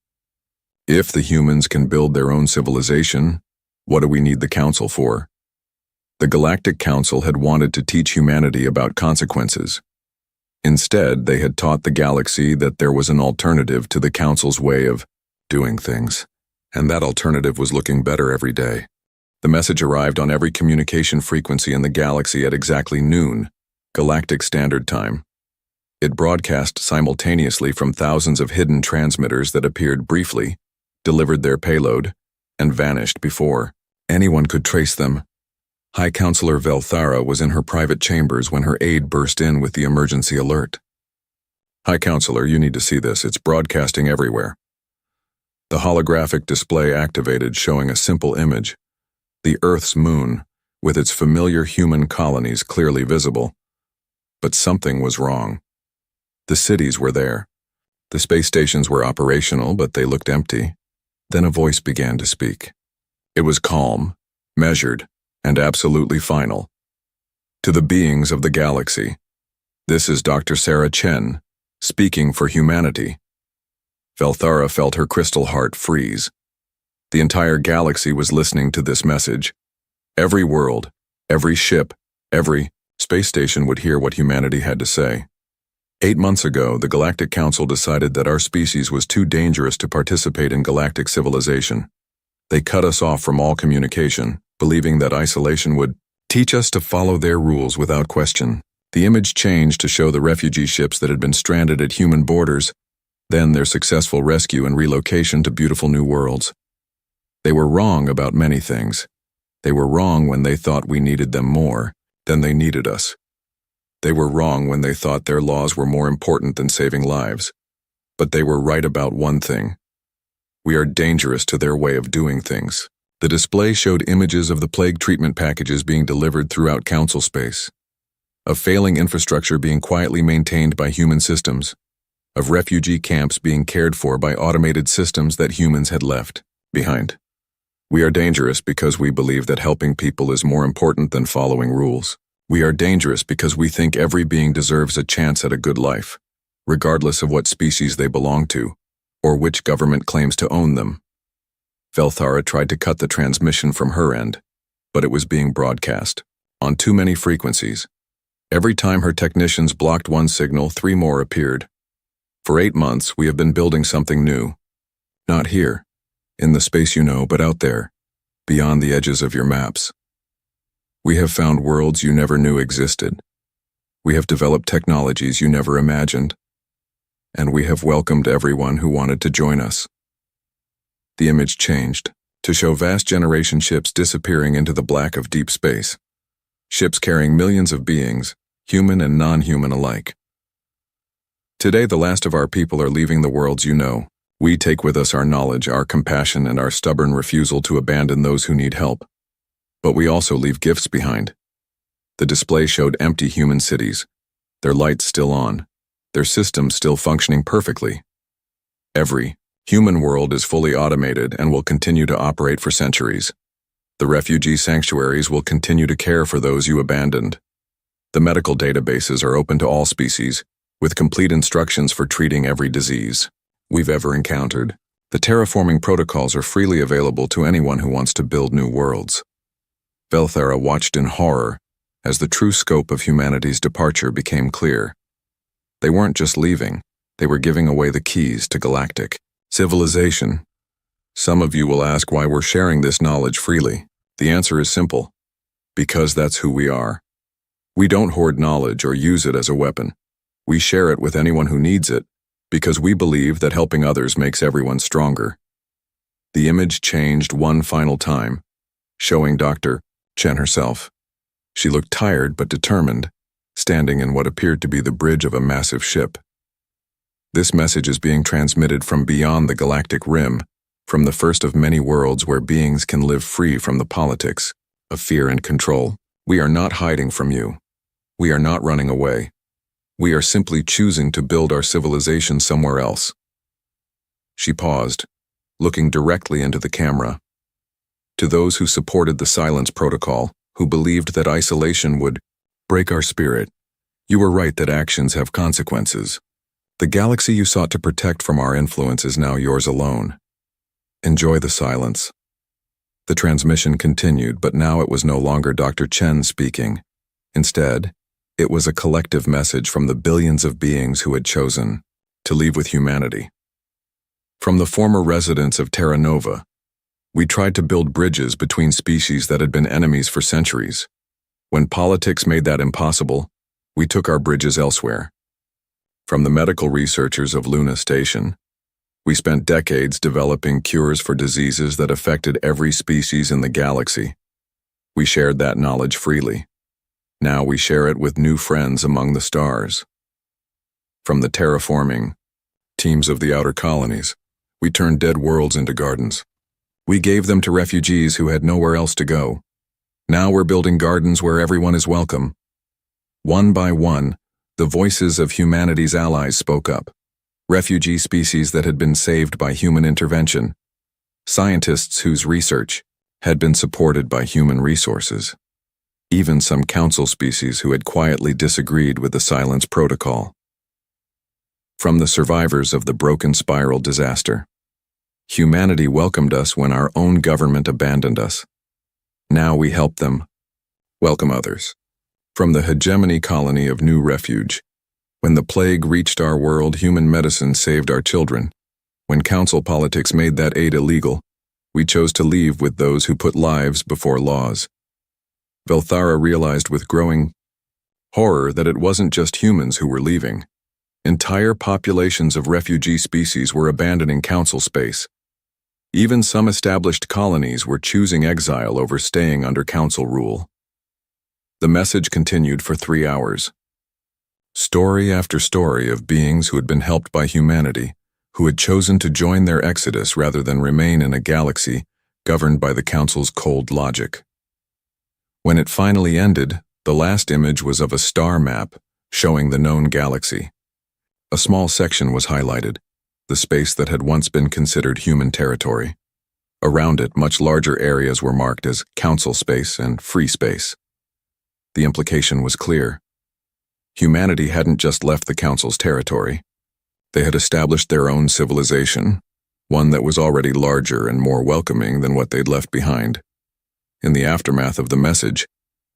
If the humans can build their own civilization, what do we need the Council for? The Galactic Council had wanted to teach humanity about consequences. Instead, they had taught the galaxy that there was an alternative to the Council's way of doing things, and that alternative was looking better every day. The message arrived on every communication frequency in the galaxy at exactly noon, Galactic Standard Time. It broadcast simultaneously from thousands of hidden transmitters that appeared briefly, delivered their payload, and vanished before anyone could trace them. High Counselor Velthara was in her private chambers when her aide burst in with the emergency alert. "High Counselor, you need to see this. It's broadcasting everywhere." The holographic display activated, showing a simple image. The Earth's moon, with its familiar human colonies clearly visible. But something was wrong. The cities were there. The space stations were operational, but they looked empty. Then a voice began to speak. It was calm, measured, and absolutely final. "To the beings of the galaxy, this is Dr. Sarah Chen, speaking for humanity." Velthara felt her crystal heart freeze. The entire galaxy was listening to this message. Every world, every ship, every space station would hear what humanity had to say. 8 months ago, the Galactic Council decided that our species was too dangerous to participate in galactic civilization. They cut us off from all communication, believing that isolation would teach us to follow their rules without question. The image changed to show the refugee ships that had been stranded at human borders, then their successful rescue and relocation to beautiful new worlds. They were wrong about many things. They were wrong when they thought we needed them more than they needed us. They were wrong when they thought their laws were more important than saving lives. But they were right about one thing. We are dangerous to their way of doing things. The display showed images of the plague treatment packages being delivered throughout Council space, of failing infrastructure being quietly maintained by human systems, of refugee camps being cared for by automated systems that humans had left behind. We are dangerous because we believe that helping people is more important than following rules. We are dangerous because we think every being deserves a chance at a good life, regardless of what species they belong to, or which government claims to own them. Velthara tried to cut the transmission from her end, but it was being broadcast on too many frequencies. Every time her technicians blocked one signal, 3 more appeared. For 8 months, we have been building something new. Not here, in the space you know, but out there, beyond the edges of your maps. We have found worlds you never knew existed. We have developed technologies you never imagined. And we have welcomed everyone who wanted to join us. The image changed, to show vast generation ships disappearing into the black of deep space. Ships carrying millions of beings, human and non-human alike. Today, the last of our people are leaving the worlds you know. We take with us our knowledge, our compassion, and our stubborn refusal to abandon those who need help. But we also leave gifts behind. The display showed empty human cities, their lights still on, their systems still functioning perfectly. Every human world is fully automated and will continue to operate for centuries. The refugee sanctuaries will continue to care for those you abandoned. The medical databases are open to all species, with complete instructions for treating every disease we've ever encountered. The terraforming protocols are freely available to anyone who wants to build new worlds. Velthara watched in horror as the true scope of humanity's departure became clear. They weren't just leaving, they were giving away the keys to galactic civilization. Some of you will ask why we're sharing this knowledge freely. The answer is simple. Because that's who we are. We don't hoard knowledge or use it as a weapon. We share it with anyone who needs it, because we believe that helping others makes everyone stronger. The image changed one final time, showing Dr. Chen herself. She looked tired but determined, standing in what appeared to be the bridge of a massive ship. This message is being transmitted from beyond the galactic rim, from the first of many worlds where beings can live free from the politics of fear and control. We are not hiding from you. We are not running away. We are simply choosing to build our civilization somewhere else. She paused, looking directly into the camera. To those who supported the silence protocol, who believed that isolation would break our spirit, you were right that actions have consequences. The galaxy you sought to protect from our influence is now yours alone. Enjoy the silence. The transmission continued, but now it was no longer Dr. Chen speaking. Instead, it was a collective message from the billions of beings who had chosen to leave with humanity. From the former residents of Terra Nova, we tried to build bridges between species that had been enemies for centuries. When politics made that impossible, we took our bridges elsewhere. From the medical researchers of Luna Station, we spent decades developing cures for diseases that affected every species in the galaxy. We shared that knowledge freely. Now we share it with new friends among the stars. From the terraforming teams of the outer colonies, we turned dead worlds into gardens. We gave them to refugees who had nowhere else to go. Now we're building gardens where everyone is welcome. One by one, the voices of humanity's allies spoke up. Refugee species that had been saved by human intervention. Scientists whose research had been supported by human resources. Even some council species who had quietly disagreed with the silence protocol. From the survivors of the broken spiral disaster. Humanity welcomed us when our own government abandoned us. Now we help them welcome others. From the hegemony colony of New Refuge. When the plague reached our world, human medicine saved our children. When council politics made that aid illegal, we chose to leave with those who put lives before laws. Velthara realized with growing horror that it wasn't just humans who were leaving. Entire populations of refugee species were abandoning council space. Even some established colonies were choosing exile over staying under council rule. The message continued for 3 hours. Story after story of beings who had been helped by humanity, who had chosen to join their exodus rather than remain in a galaxy governed by the council's cold logic. When it finally ended, the last image was of a star map showing the known galaxy. A small section was highlighted, the space that had once been considered human territory. Around it, much larger areas were marked as council space and free space. The implication was clear. Humanity hadn't just left the council's territory. They had established their own civilization, one that was already larger and more welcoming than what they'd left behind. In the aftermath of the message,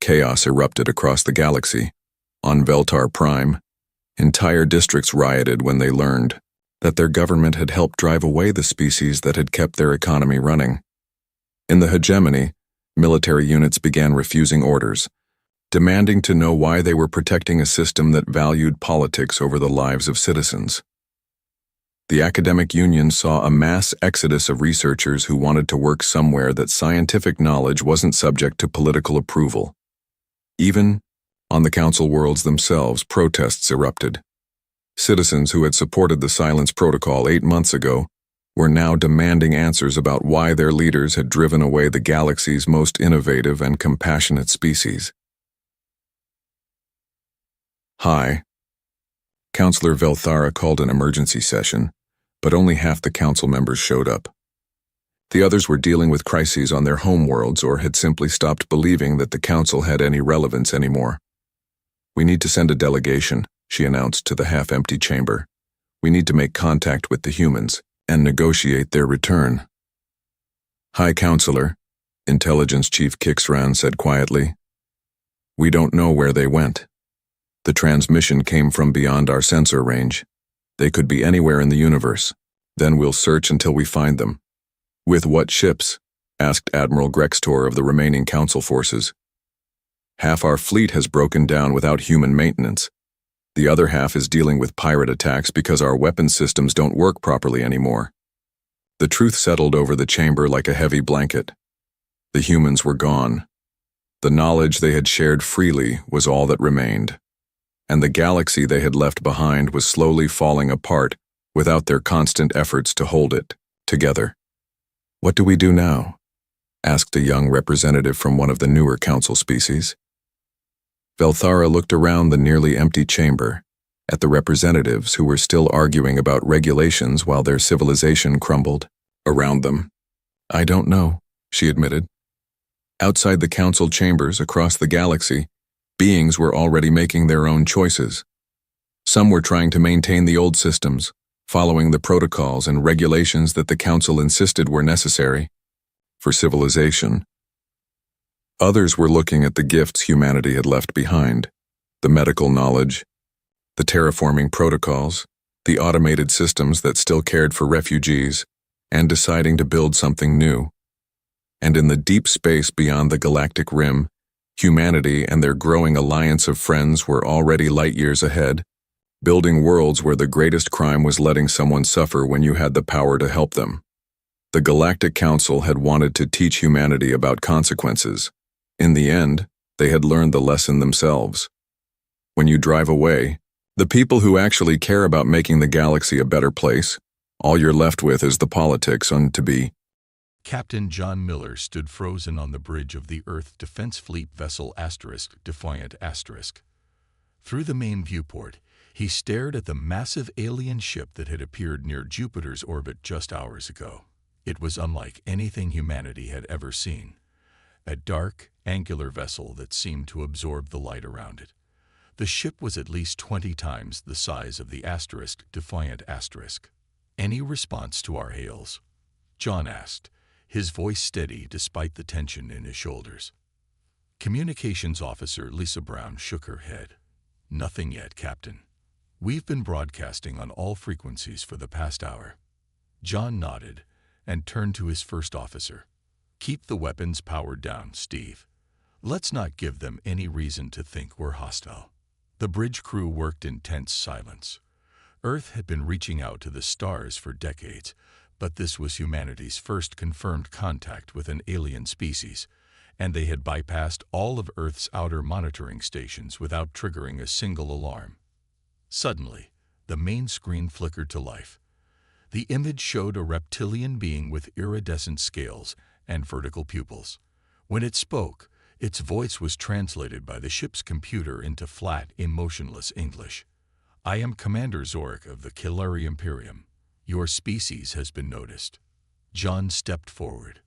chaos erupted across the galaxy. On Veltar Prime, entire districts rioted when they learned that their government had helped drive away the species that had kept their economy running. In the hegemony, military units began refusing orders, demanding to know why they were protecting a system that valued politics over the lives of citizens. The academic union saw a mass exodus of researchers who wanted to work somewhere that scientific knowledge wasn't subject to political approval. Even on the council worlds themselves, protests erupted. Citizens who had supported the silence protocol 8 months ago were now demanding answers about why their leaders had driven away the galaxy's most innovative and compassionate species. Hi. Councillor Velthara called an emergency session, but only half the council members showed up. The others were dealing with crises on their homeworlds or had simply stopped believing that the council had any relevance anymore. We need to send a delegation, she announced to the half-empty chamber. We need to make contact with the humans and negotiate their return. High Counselor, Intelligence Chief Kixran said quietly. We don't know where they went. The transmission came from beyond our sensor range. They could be anywhere in the universe. Then we'll search until we find them. With what ships? asked Admiral Grextor of the remaining Council forces. Half our fleet has broken down without human maintenance. The other half is dealing with pirate attacks because our weapon systems don't work properly anymore. The truth settled over the chamber like a heavy blanket. The humans were gone. The knowledge they had shared freely was all that remained. And the galaxy they had left behind was slowly falling apart without their constant efforts to hold it together. "What do we do now?" asked a young representative from one of the newer council species. Velthara looked around the nearly empty chamber, at the representatives who were still arguing about regulations while their civilization crumbled around them. "I don't know," she admitted. Outside the council chambers across the galaxy, beings were already making their own choices. Some were trying to maintain the old systems, following the protocols and regulations that the council insisted were necessary for civilization. Others were looking at the gifts humanity had left behind, the medical knowledge, the terraforming protocols, the automated systems that still cared for refugees, and deciding to build something new. And in the deep space beyond the galactic rim, humanity and their growing alliance of friends were already light years ahead, building worlds where the greatest crime was letting someone suffer when you had the power to help them. The Galactic Council had wanted to teach humanity about consequences. In the end, they had learned the lesson themselves. When you drive away, the people who actually care about making the galaxy a better place, all you're left with is the politics on to be. Captain John Miller stood frozen on the bridge of the Earth Defense Fleet vessel Defiant. Through the main viewport, he stared at the massive alien ship that had appeared near Jupiter's orbit just hours ago. It was unlike anything humanity had ever seen. A dark, angular vessel that seemed to absorb the light around it. The ship was at least 20 times the size of the Defiant. "Any response to our hails?" John asked, his voice steady despite the tension in his shoulders. Communications Officer Lisa Brown shook her head. "Nothing yet, Captain. We've been broadcasting on all frequencies for the past hour." John nodded and turned to his first officer. "Keep the weapons powered down, Steve. Let's not give them any reason to think we're hostile." The bridge crew worked in tense silence. Earth had been reaching out to the stars for decades, but this was humanity's first confirmed contact with an alien species, and they had bypassed all of Earth's outer monitoring stations without triggering a single alarm. Suddenly, the main screen flickered to life. The image showed a reptilian being with iridescent scales and vertical pupils. When it spoke, its voice was translated by the ship's computer into flat, emotionless English. "I am Commander Zorik of the Kilari Imperium. Your species has been noticed." John stepped forward.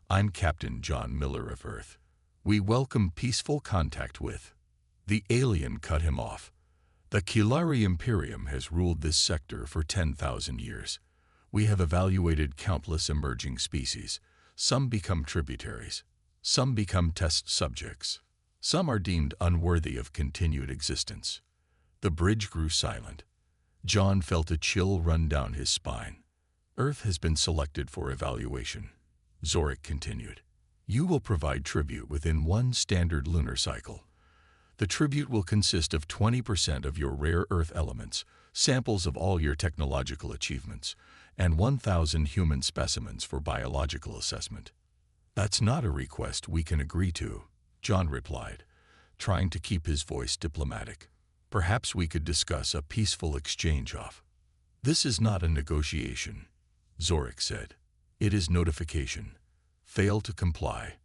"I'm Captain John Miller of Earth. We welcome peaceful contact with." The alien cut him off. "The Kilari Imperium has ruled this sector for 10,000 years. We have evaluated countless emerging species. Some become tributaries. Some become test subjects. Some are deemed unworthy of continued existence." The bridge grew silent. John felt a chill run down his spine. "Earth has been selected for evaluation," Zorik continued. "You will provide tribute within one standard lunar cycle. The tribute will consist of 20% of your rare Earth elements, samples of all your technological achievements, and 1,000 human specimens for biological assessment." "That's not a request we can agree to," John replied, trying to keep his voice diplomatic. "Perhaps we could discuss a peaceful exchange off." "This is not a negotiation," Zorik said. "It is notification. Fail to comply,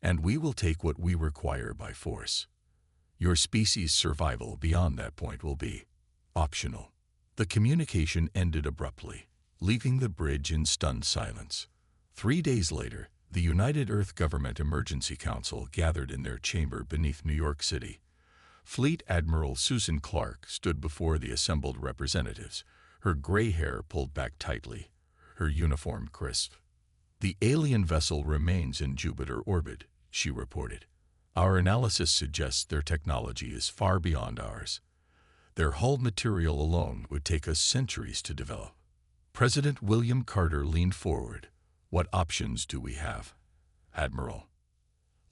and we will take what we require by force. Your species' survival beyond that point will be optional." The communication ended abruptly, leaving the bridge in stunned silence. 3 days later, the United Earth Government Emergency Council gathered in their chamber beneath New York City. Fleet Admiral Susan Clark stood before the assembled representatives, her gray hair pulled back tightly, her uniform crisp. "The alien vessel remains in Jupiter orbit," she reported. "Our analysis suggests their technology is far beyond ours. Their hull material alone would take us centuries to develop." President William Carter leaned forward. "What options do we have?" Admiral.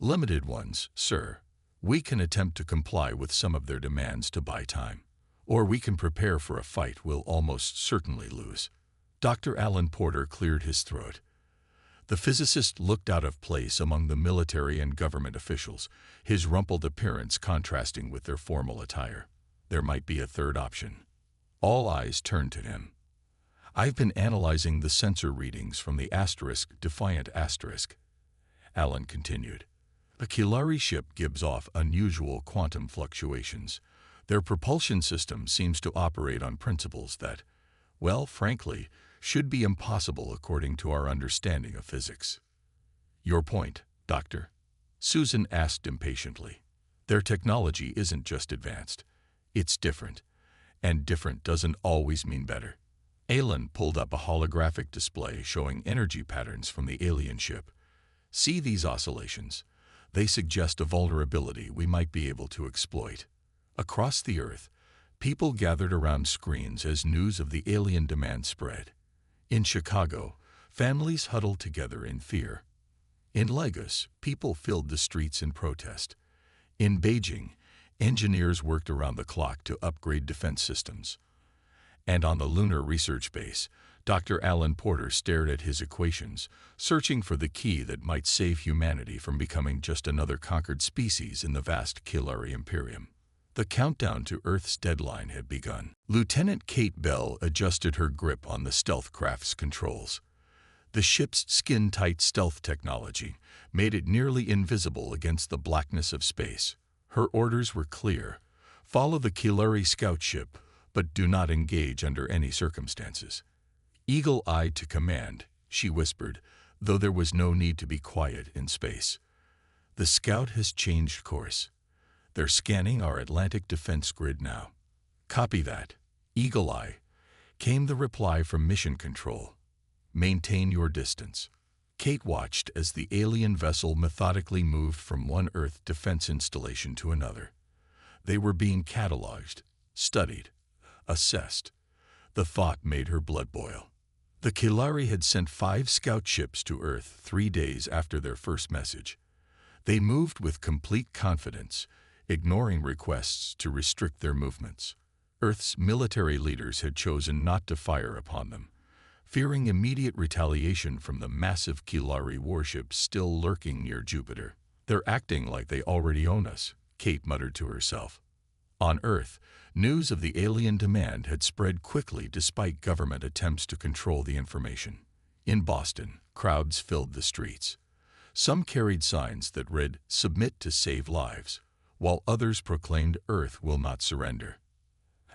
Limited ones, sir. We can attempt to comply with some of their demands to buy time. Or we can prepare for a fight we'll almost certainly lose. Dr. Alan Porter cleared his throat. The physicist looked out of place among the military and government officials, his rumpled appearance contrasting with their formal attire. There might be a third option. All eyes turned to him. I've been analyzing the sensor readings from the Defiant asterisk. Alan continued. The Kilari ship gives off unusual quantum fluctuations. Their propulsion system seems to operate on principles that, well, frankly, should be impossible according to our understanding of physics. Your point, Doctor? Susan asked impatiently. Their technology isn't just advanced. It's different. And different doesn't always mean better. Alan pulled up a holographic display showing energy patterns from the alien ship. See these oscillations? They suggest a vulnerability we might be able to exploit. Across the Earth, people gathered around screens as news of the alien demand spread. In Chicago, families huddled together in fear. In Lagos, people filled the streets in protest. In Beijing, engineers worked around the clock to upgrade defense systems. And on the lunar research base, Dr. Alan Porter stared at his equations, searching for the key that might save humanity from becoming just another conquered species in the vast Kilari Imperium. The countdown to Earth's deadline had begun. Lieutenant Kate Bell adjusted her grip on the stealth craft's controls. The ship's skin-tight stealth technology made it nearly invisible against the blackness of space. Her orders were clear. Follow the Kilari scout ship, but do not engage under any circumstances. Eagle-eyed to command, she whispered, though there was no need to be quiet in space. The scout has changed course. They're scanning our Atlantic defense grid now. Copy that. Eagle-eye, came the reply from Mission Control. Maintain your distance. Kate watched as the alien vessel methodically moved from one Earth defense installation to another. They were being cataloged, studied, assessed. The thought made her blood boil. The Kilari had sent 5 scout ships to Earth 3 days after their first message. They moved with complete confidence, ignoring requests to restrict their movements. Earth's military leaders had chosen not to fire upon them, fearing immediate retaliation from the massive Kilari warships still lurking near Jupiter. They're acting like they already own us, Kate muttered to herself. On Earth, news of the alien demand had spread quickly despite government attempts to control the information. In Boston, crowds filled the streets. Some carried signs that read, "Submit to save lives," while others proclaimed Earth will not surrender.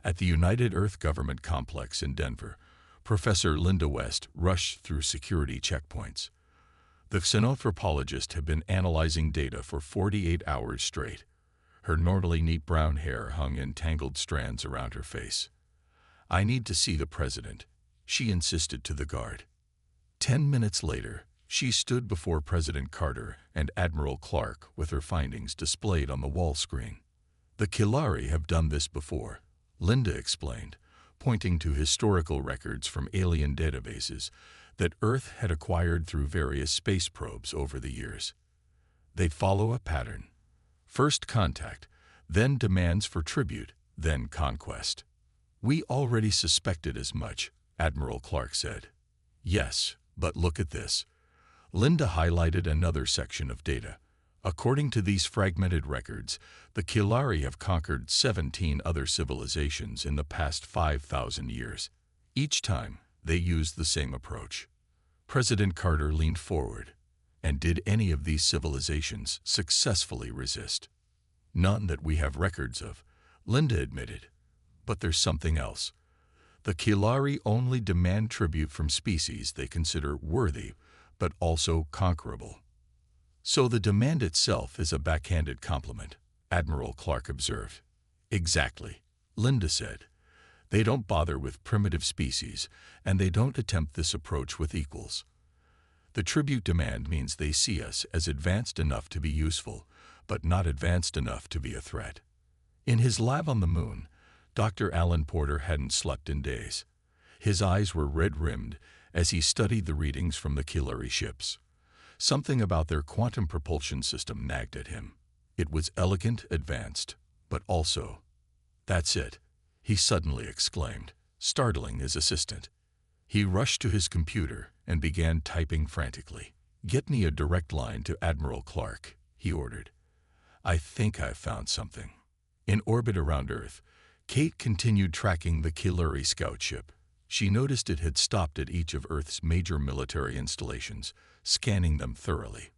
At the United Earth Government Complex in Denver, Professor Linda West rushed through security checkpoints. The xenanthropologist had been analyzing data for 48 hours straight. Her normally neat brown hair hung in tangled strands around her face. "I need to see the president," she insisted to the guard. 10 minutes later, she stood before President Carter and Admiral Clark with her findings displayed on the wall screen. "The Kilari have done this before," Linda explained, pointing to historical records from alien databases that Earth had acquired through various space probes over the years. They'd follow a pattern. First contact, then demands for tribute, then conquest. "We already suspected as much," Admiral Clark said. "Yes, but look at this." Linda highlighted another section of data. According to these fragmented records, the Kilari have conquered 17 other civilizations in the past 5,000 years. Each time, they used the same approach. President Carter leaned forward. And did any of these civilizations successfully resist? "None that we have records of," Linda admitted. "But there's something else. The Kilari only demand tribute from species they consider worthy, but also conquerable." "So the demand itself is a backhanded compliment," Admiral Clark observed. "Exactly," Linda said. "They don't bother with primitive species, and they don't attempt this approach with equals. The tribute demand means they see us as advanced enough to be useful, but not advanced enough to be a threat." In his lab on the moon, Dr. Alan Porter hadn't slept in days. His eyes were red-rimmed as he studied the readings from the Kilari ships. Something about their quantum propulsion system nagged at him. It was elegant, advanced, but also— "That's it," he suddenly exclaimed, startling his assistant. He rushed to his computer and began typing frantically. "Get me a direct line to Admiral Clark," he ordered. "I think I've found something." In orbit around Earth, Kate continued tracking the Kiluri scout ship. She noticed it had stopped at each of Earth's major military installations, scanning them thoroughly.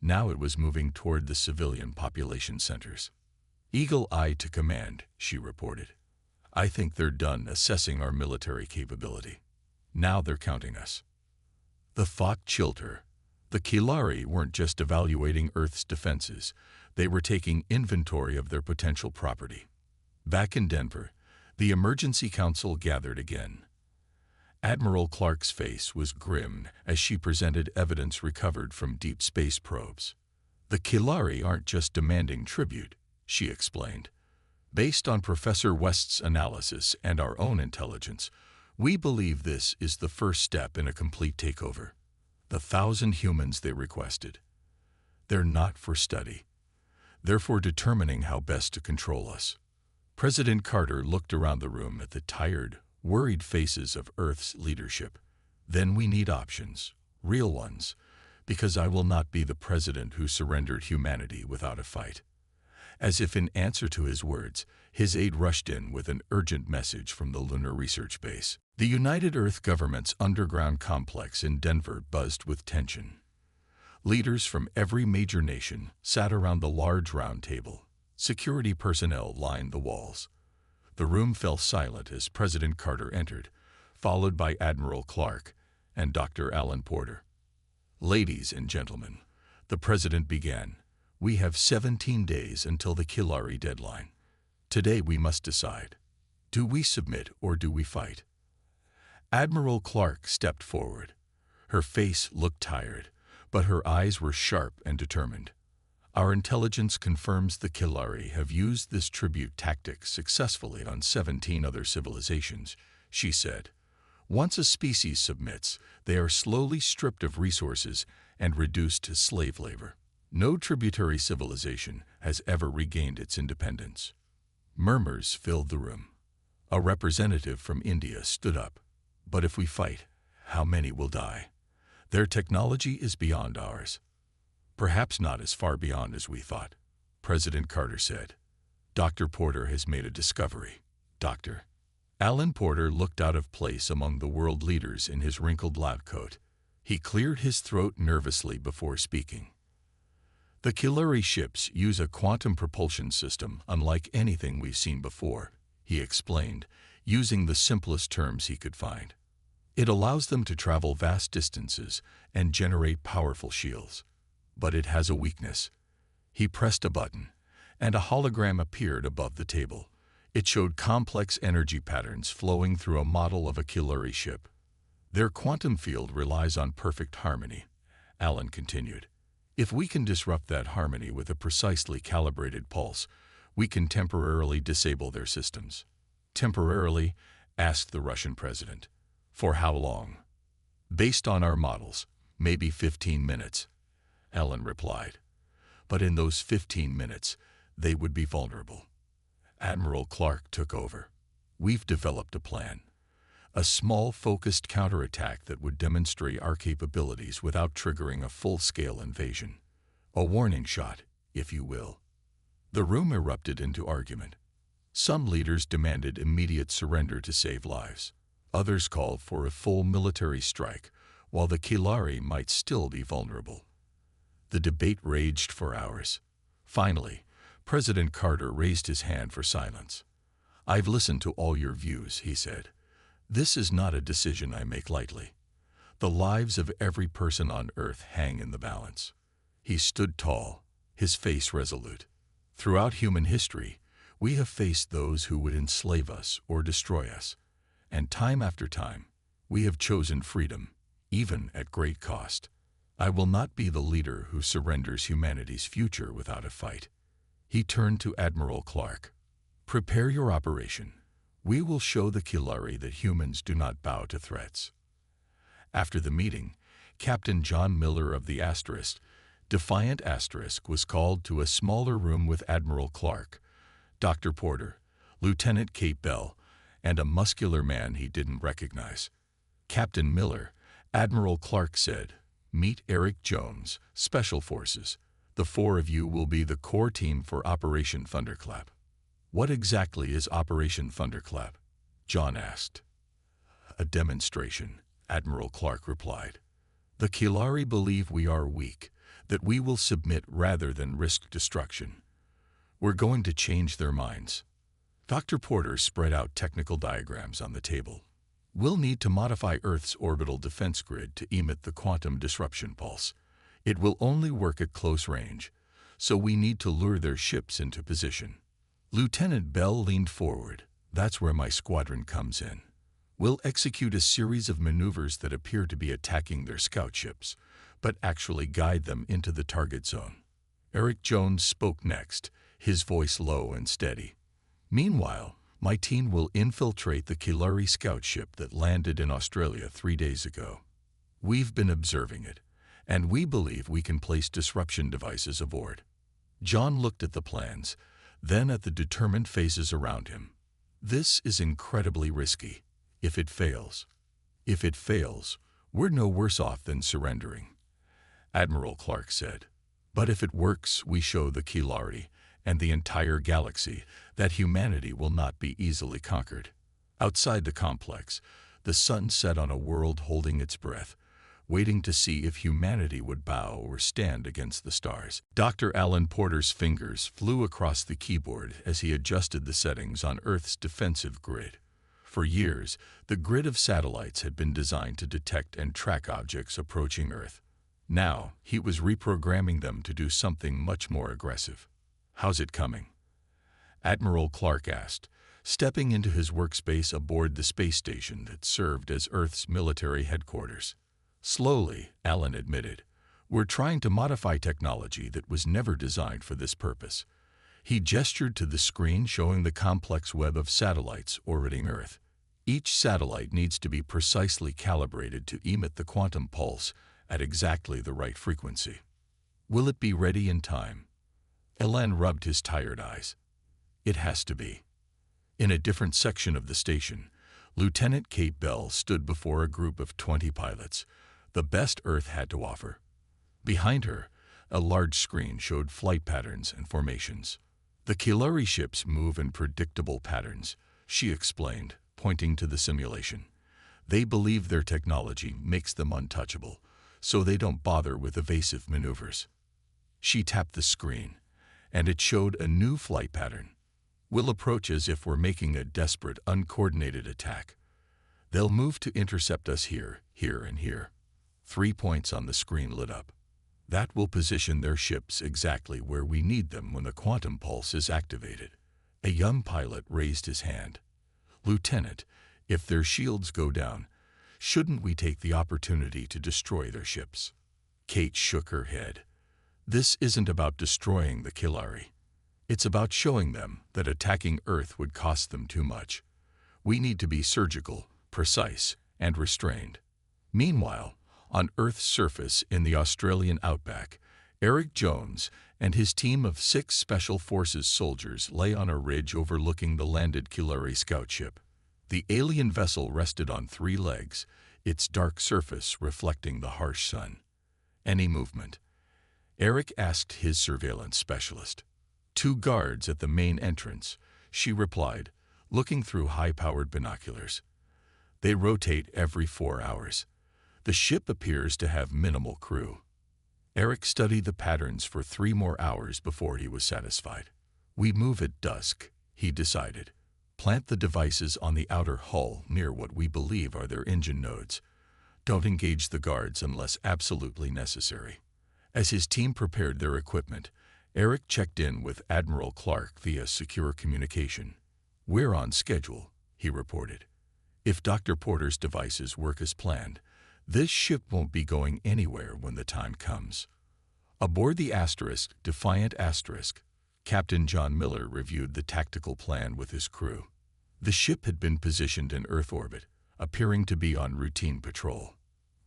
Now it was moving toward the civilian population centers. "Eagle Eye to command," she reported. "I think they're done assessing our military capability. Now they're counting us." The thought chilled her. The Kilari weren't just evaluating Earth's defenses, they were taking inventory of their potential property. Back in Denver, the Emergency Council gathered again. Admiral Clark's face was grim as she presented evidence recovered from deep space probes. "The Kilari aren't just demanding tribute," she explained. "Based on Professor West's analysis and our own intelligence, we believe this is the first step in a complete takeover. The 1,000 humans they requested. They're not for study. They're for determining how best to control us." President Carter looked around the room at the tired, worried faces of Earth's leadership. "Then we need options, real ones, because I will not be the president who surrendered humanity without a fight." As if in answer to his words, his aide rushed in with an urgent message from the Lunar Research Base. The United Earth Government's underground complex in Denver buzzed with tension. Leaders from every major nation sat around the large round table. Security personnel lined the walls. The room fell silent as President Carter entered, followed by Admiral Clark and Dr. Alan Porter. "Ladies and gentlemen," the president began, "we have 17 days until the Kilari deadline. Today we must decide. Do we submit or do we fight?" Admiral Clark stepped forward. Her face looked tired, but her eyes were sharp and determined. "Our intelligence confirms the Kilari have used this tribute tactic successfully on 17 other civilizations," she said. "Once a species submits, they are slowly stripped of resources and reduced to slave labor. No tributary civilization has ever regained its independence." Murmurs filled the room. A representative from India stood up. "But if we fight, how many will die? Their technology is beyond ours." "Perhaps not as far beyond as we thought," President Carter said. "Dr. Porter has made a discovery." "Doctor?" Alan Porter looked out of place among the world leaders in his wrinkled lab coat. He cleared his throat nervously before speaking. "The Kiluri ships use a quantum propulsion system unlike anything we've seen before," he explained, using the simplest terms he could find. "It allows them to travel vast distances and generate powerful shields. But it has a weakness." He pressed a button, and a hologram appeared above the table. It showed complex energy patterns flowing through a model of a Kiluri ship. "Their quantum field relies on perfect harmony," Alan continued. "If we can disrupt that harmony with a precisely calibrated pulse, we can temporarily disable their systems." "Temporarily?" asked the Russian president. "For how long?" "Based on our models, maybe 15 minutes, Alan replied. "But in those 15 minutes, they would be vulnerable." Admiral Clark took over. "We've developed a plan. A small, focused counterattack that would demonstrate our capabilities without triggering a full-scale invasion. A warning shot, if you will." The room erupted into argument. Some leaders demanded immediate surrender to save lives. Others called for a full military strike, while the Kilari might still be vulnerable. The debate raged for hours. Finally, President Carter raised his hand for silence. "I've listened to all your views," he said. "This is not a decision I make lightly. The lives of every person on Earth hang in the balance." He stood tall, his face resolute. "Throughout human history, we have faced those who would enslave us or destroy us. And time after time, we have chosen freedom, even at great cost. I will not be the leader who surrenders humanity's future without a fight." He turned to Admiral Clark. "Prepare your operation. We will show the Kilari that humans do not bow to threats." After the meeting, Captain John Miller of the Defiant was called to a smaller room with Admiral Clark, Dr. Porter, Lieutenant Kate Bell, and a muscular man he didn't recognize. Captain Miller, Admiral Clark said, "Meet Eric Jones, Special Forces. The four of you will be the core team for Operation Thunderclap." "What exactly is Operation Thunderclap?" John asked. "A demonstration," Admiral Clark replied. "The Kilari believe we are weak, that we will submit rather than risk destruction. We're going to change their minds." Dr. Porter spread out technical diagrams on the table. "We'll need to modify Earth's orbital defense grid to emit the quantum disruption pulse. It will only work at close range, so we need to lure their ships into position." Lieutenant Bell leaned forward. "That's where my squadron comes in. We'll execute a series of maneuvers that appear to be attacking their scout ships, but actually guide them into the target zone." Eric Jones spoke next, his voice low and steady. "Meanwhile, my team will infiltrate the Kilari scout ship that landed in Australia 3 days ago. We've been observing it, and we believe we can place disruption devices aboard." John looked at the plans, then at the determined faces around him. "This is incredibly risky. If it fails, we're no worse off than surrendering," Admiral Clark said. "But if it works, we show the Kilari and the entire galaxy that humanity will not be easily conquered." Outside the complex, the sun set on a world holding its breath, waiting to see if humanity would bow or stand against the stars. Dr. Alan Porter's fingers flew across the keyboard as he adjusted the settings on Earth's defensive grid. For years, the grid of satellites had been designed to detect and track objects approaching Earth. Now, he was reprogramming them to do something much more aggressive. "How's it coming?" Admiral Clark asked, stepping into his workspace aboard the space station that served as Earth's military headquarters. "Slowly," Alan admitted. "We're trying to modify technology that was never designed for this purpose." He gestured to the screen showing the complex web of satellites orbiting Earth. Each satellite needs to be precisely calibrated to emit the quantum pulse at exactly the right frequency. "Will it be ready in time?" Alan rubbed his tired eyes. "It has to be." In a different section of the station, Lieutenant Kate Bell stood before a group of 20 pilots, the best Earth had to offer. Behind her, a large screen showed flight patterns and formations. "The Kilari ships move in predictable patterns," she explained, pointing to the simulation. "They believe their technology makes them untouchable, so they don't bother with evasive maneuvers." She tapped the screen, and it showed a new flight pattern. "We'll approach as if we're making a desperate, uncoordinated attack. They'll move to intercept us here, here, and here." 3 points on the screen lit up. "That will position their ships exactly where we need them when the quantum pulse is activated." A young pilot raised his hand. "Lieutenant, if their shields go down, shouldn't we take the opportunity to destroy their ships?" Kate shook her head. "This isn't about destroying the Kilari. It's about showing them that attacking Earth would cost them too much. We need to be surgical, precise, and restrained." Meanwhile, on Earth's surface in the Australian outback, Eric Jones and his team of 6 Special Forces soldiers lay on a ridge overlooking the landed Kilari scout ship. The alien vessel rested on 3 legs, its dark surface reflecting the harsh sun. "Any movement?" Eric asked his surveillance specialist. "2 guards at the main entrance," she replied, looking through high-powered binoculars. "They rotate every 4 hours. The ship appears to have minimal crew." Eric studied the patterns for 3 more hours before he was satisfied. "We move at dusk," he decided. "Plant the devices on the outer hull near what we believe are their engine nodes. Don't engage the guards unless absolutely necessary." As his team prepared their equipment, Eric checked in with Admiral Clark via secure communication. "We're on schedule," he reported. "If Dr. Porter's devices work as planned, this ship won't be going anywhere when the time comes." Aboard the Defiant, Captain John Miller reviewed the tactical plan with his crew. The ship had been positioned in Earth orbit, appearing to be on routine patrol.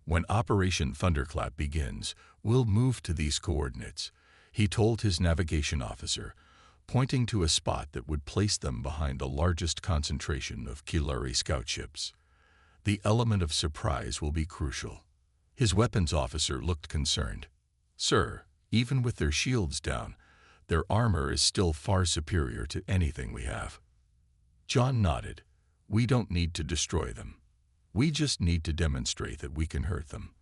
When Operation Thunderclap begins, we'll move to these coordinates, he told his navigation officer, pointing to a spot that would place them behind the largest concentration of Kilari scout ships. The element of surprise will be crucial. His weapons officer looked concerned. Sir, even with their shields down, their armor is still far superior to anything we have. John nodded. We don't need to destroy them. We just need to demonstrate that we can hurt them.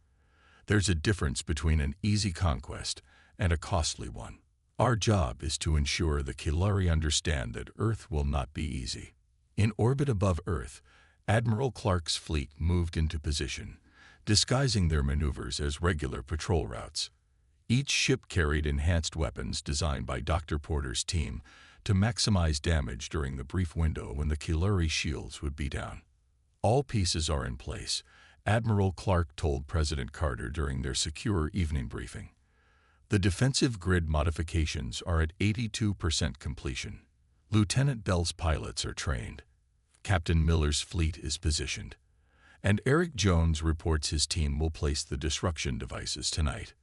There's a difference between an easy conquest and a costly one. Our job is to ensure the Kilari understand that Earth will not be easy. In orbit above Earth, Admiral Clark's fleet moved into position, disguising their maneuvers as regular patrol routes. Each ship carried enhanced weapons designed by Dr. Porter's team to maximize damage during the brief window when the Kilari shields would be down. All pieces are in place, Admiral Clark told President Carter during their secure evening briefing. The defensive grid modifications are at 82% completion. Lieutenant Bell's pilots are trained. Captain Miller's fleet is positioned. And Eric Jones reports his team will place the disruption devices tonight.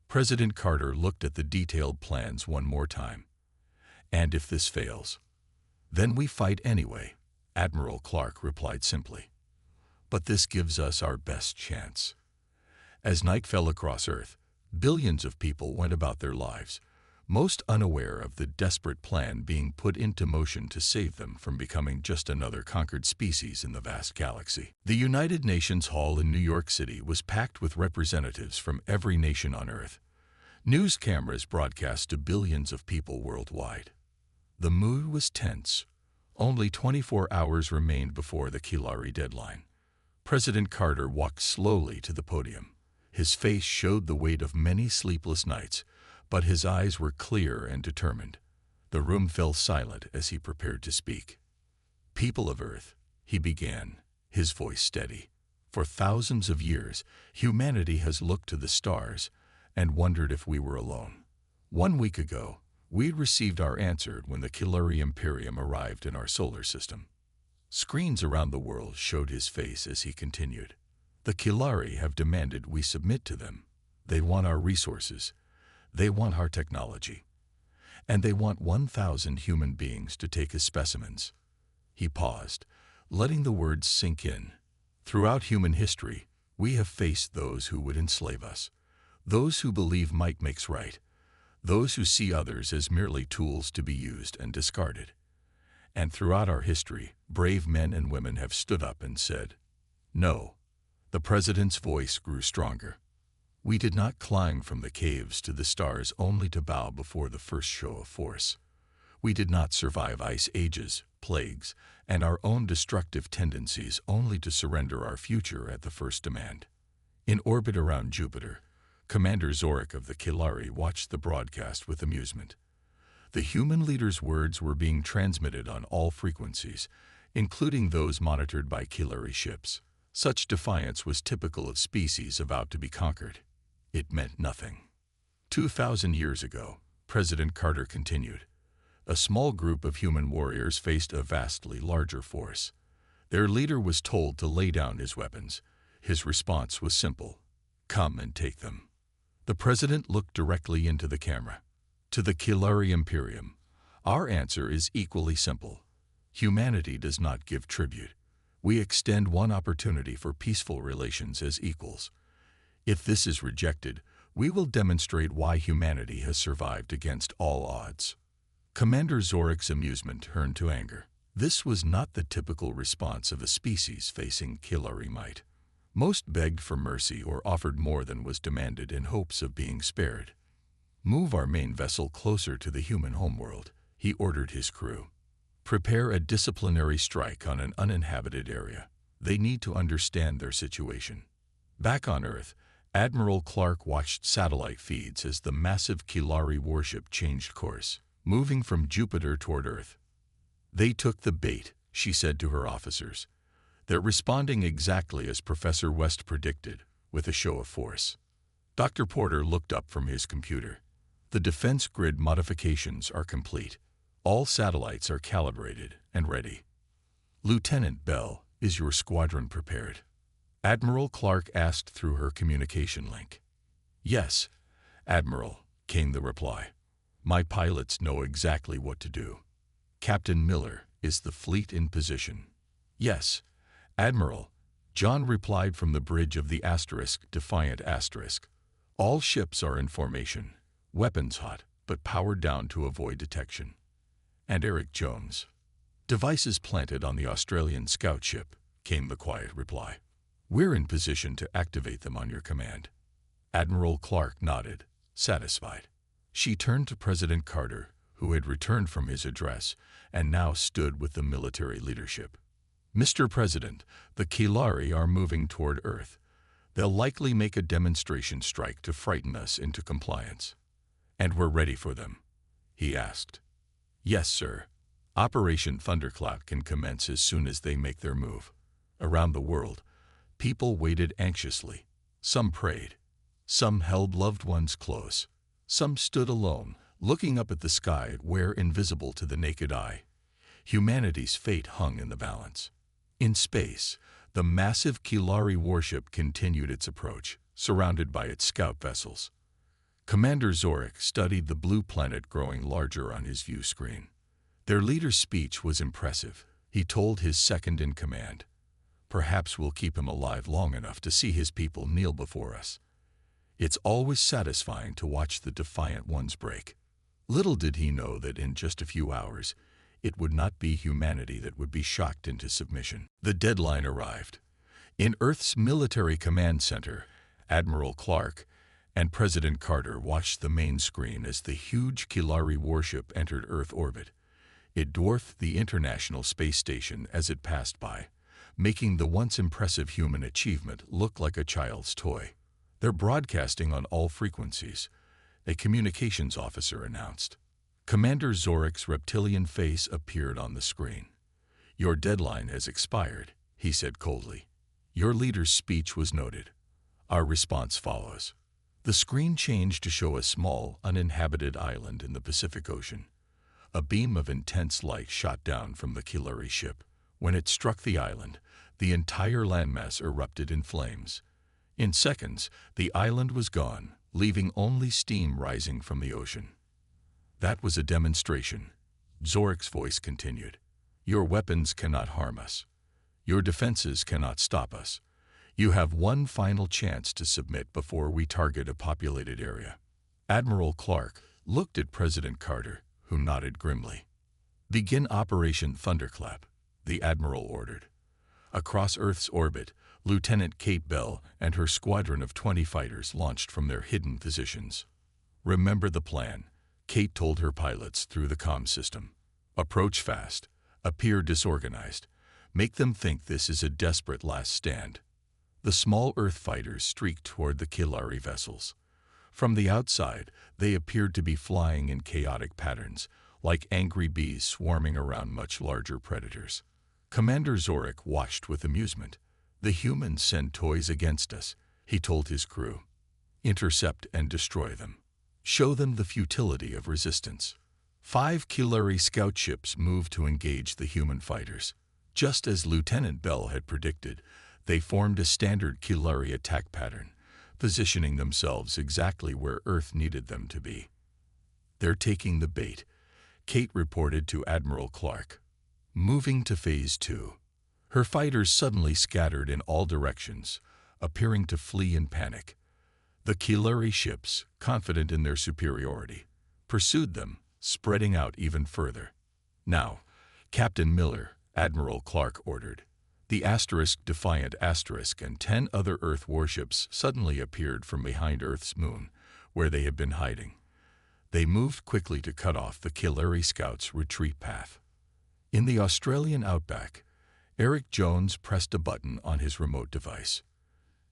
President Carter looked at the detailed plans one more time. And if this fails, then we fight anyway, Admiral Clark replied simply. But this gives us our best chance. As night fell across Earth, billions of people went about their lives, most unaware of the desperate plan being put into motion to save them from becoming just another conquered species in the vast galaxy. The United Nations Hall in New York City was packed with representatives from every nation on Earth. News cameras broadcast to billions of people worldwide. The mood was tense. Only 24 hours remained before the Kilari deadline. President Carter walked slowly to the podium. His face showed the weight of many sleepless nights, but his eyes were clear and determined. The room fell silent as he prepared to speak. People of Earth, he began, his voice steady. For thousands of years, humanity has looked to the stars and wondered if we were alone. 1 week ago, we received our answer when the Kilari Imperium arrived in our solar system. Screens around the world showed his face as he continued. The Kilari have demanded we submit to them. They want our resources. They want our technology. And they want 1,000 human beings to take as specimens. He paused, letting the words sink in. Throughout human history, we have faced those who would enslave us, those who believe might makes right, those who see others as merely tools to be used and discarded. And throughout our history, brave men and women have stood up and said, no. The president's voice grew stronger. We did not climb from the caves to the stars only to bow before the first show of force. We did not survive ice ages, plagues, and our own destructive tendencies only to surrender our future at the first demand. In orbit around Jupiter, Commander Zorik of the Kilari watched the broadcast with amusement. The human leader's words were being transmitted on all frequencies, including those monitored by Kilari ships. Such defiance was typical of species about to be conquered. It meant nothing. 2,000 years ago, President Carter continued, a small group of human warriors faced a vastly larger force. Their leader was told to lay down his weapons. His response was simple: come and take them. The president looked directly into the camera. To the Kilari Imperium, our answer is equally simple. Humanity does not give tribute. We extend one opportunity for peaceful relations as equals. If this is rejected, we will demonstrate why humanity has survived against all odds. Commander Zorik's amusement turned to anger. This was not the typical response of a species facing Kilari might. Most begged for mercy or offered more than was demanded in hopes of being spared. Move our main vessel closer to the human homeworld, he ordered his crew. Prepare a disciplinary strike on an uninhabited area. They need to understand their situation. Back on Earth, Admiral Clark watched satellite feeds as the massive Kilari warship changed course, moving from Jupiter toward Earth. They took the bait, she said to her officers. They're responding exactly as Professor West predicted, with a show of force. Dr. Porter looked up from his computer. The defense grid modifications are complete. All satellites are calibrated and ready. Lieutenant Bell, is your squadron prepared? Admiral Clark asked through her communication link. "Yes, Admiral," came the reply. "My pilots know exactly what to do." "Captain Miller, is the fleet in position?" "Yes, Admiral," John replied from the bridge of the Defiant Asterisk. "All ships are in formation, weapons hot, but powered down to avoid detection." "And Eric Jones?" "Devices planted on the Australian scout ship," came the quiet reply. "We're in position to activate them on your command." Admiral Clark nodded, satisfied. She turned to President Carter, who had returned from his address and now stood with the military leadership. "Mr. President, the Kilari are moving toward Earth. They'll likely make a demonstration strike to frighten us into compliance." "And we're ready for them?" he asked. "Yes, sir. Operation Thunderclap can commence as soon as they make their move." Around the world, people waited anxiously. Some prayed. Some held loved ones close. Some stood alone, looking up at the sky where, invisible to the naked eye, humanity's fate hung in the balance. In space, the massive Kilari warship continued its approach, surrounded by its scout vessels. Commander Zorik studied the blue planet growing larger on his view screen. Their leader's speech was impressive. He told his second-in-command, "Perhaps we'll keep him alive long enough to see his people kneel before us. It's always satisfying to watch the defiant ones break." Little did he know that in just a few hours, it would not be humanity that would be shocked into submission. The deadline arrived. In Earth's military command center, Admiral Clark and President Carter watched the main screen as the huge Kilari warship entered Earth orbit. It dwarfed the International Space Station as it passed by, making the once impressive human achievement look like a child's toy. "They're broadcasting on all frequencies," a communications officer announced. Commander Zorik's reptilian face appeared on the screen. "Your deadline has expired," he said coldly. "Your leader's speech was noted. Our response follows." The screen changed to show a small, uninhabited island in the Pacific Ocean. A beam of intense light shot down from the Kilari ship. When it struck the island, the entire landmass erupted in flames. In seconds, the island was gone, leaving only steam rising from the ocean. "That was a demonstration," Zorik's voice continued. "Your weapons cannot harm us. Your defenses cannot stop us. You have one final chance to submit before we target a populated area." Admiral Clark looked at President Carter, who nodded grimly. "Begin Operation Thunderclap," the Admiral ordered. Across Earth's orbit, Lieutenant Kate Bell and her squadron of 20 fighters launched from their hidden positions. "Remember the plan," Kate told her pilots through the comm system. "Approach fast, appear disorganized, make them think this is a desperate last stand." The small Earth fighters streaked toward the Kilari vessels. From the outside, they appeared to be flying in chaotic patterns, like angry bees swarming around much larger predators. Commander Zorik watched with amusement. "The humans send toys against us," he told his crew. "Intercept and destroy them. Show them the futility of resistance." 5 Kilari scout ships moved to engage the human fighters. Just as Lieutenant Bell had predicted, they formed a standard Kilari attack pattern, positioning themselves exactly where Earth needed them to be. "They're taking the bait," Kate reported to Admiral Clark. Moving to Phase 2. Her fighters suddenly scattered in all directions, appearing to flee in panic. The Kilari ships, confident in their superiority, pursued them, spreading out even further. "Now, Captain Miller," Admiral Clark ordered. The Defiant Asterisk and 10 other Earth warships suddenly appeared from behind Earth's moon, where they had been hiding. They moved quickly to cut off the Kilari scouts' retreat path. In the Australian outback, Eric Jones pressed a button on his remote device.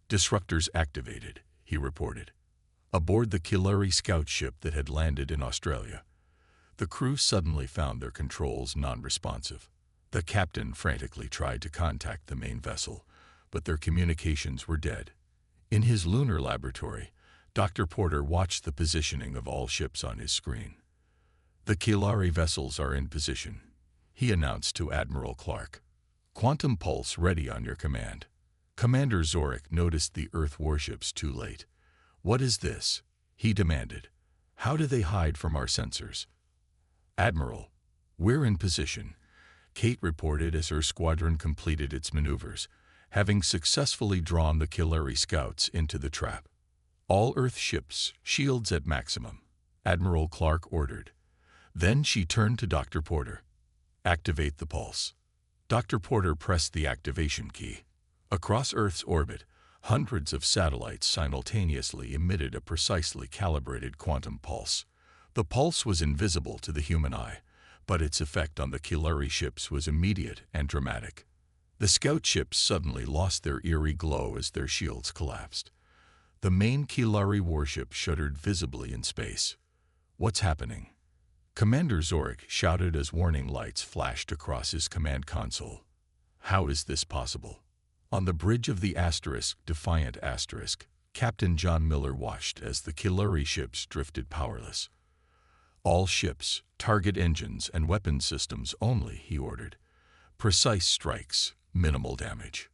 "Disruptors activated," he reported. Aboard the Kilari scout ship that had landed in Australia, the crew suddenly found their controls non-responsive. The captain frantically tried to contact the main vessel, but their communications were dead. In his lunar laboratory, Dr. Porter watched the positioning of all ships on his screen. "The Kilari vessels are in position," he announced to Admiral Clark. "Quantum pulse ready on your command." Commander Zorik noticed the Earth warships too late. "What is this?" he demanded. "How do they hide from our sensors?" "Admiral, we're in position," Kate reported as her squadron completed its maneuvers, having successfully drawn the Killari scouts into the trap. "All Earth ships, shields at maximum," Admiral Clark ordered. Then she turned to Dr. Porter. "Activate the pulse." Dr. Porter pressed the activation key. Across Earth's orbit, hundreds of satellites simultaneously emitted a precisely calibrated quantum pulse. The pulse was invisible to the human eye, but its effect on the Killari ships was immediate and dramatic. The scout ships suddenly lost their eerie glow as their shields collapsed. The main Killari warship shuddered visibly in space. "What's happening?" Commander Zorik shouted as warning lights flashed across his command console. "How is this possible?" On the bridge of the Defiant Captain John Miller watched as the Killari ships drifted powerless. "All ships, target engines and weapon systems only," he ordered. "Precise strikes, minimal damage."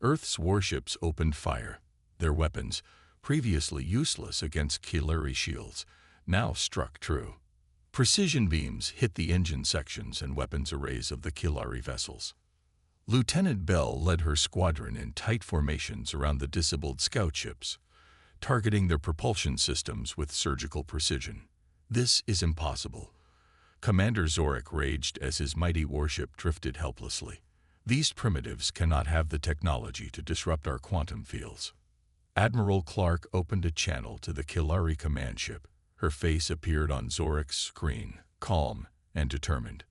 Earth's warships opened fire. Their weapons, previously useless against Killari shields, now struck true. Precision beams hit the engine sections and weapons arrays of the Killari vessels. Lieutenant Bell led her squadron in tight formations around the disabled scout ships, targeting their propulsion systems with surgical precision. "This is impossible," Commander Zorik raged as his mighty warship drifted helplessly. "These primitives cannot have the technology to disrupt our quantum fields." Admiral Clark opened a channel to the Killari command ship. Her face appeared on Zorik's screen, calm and determined.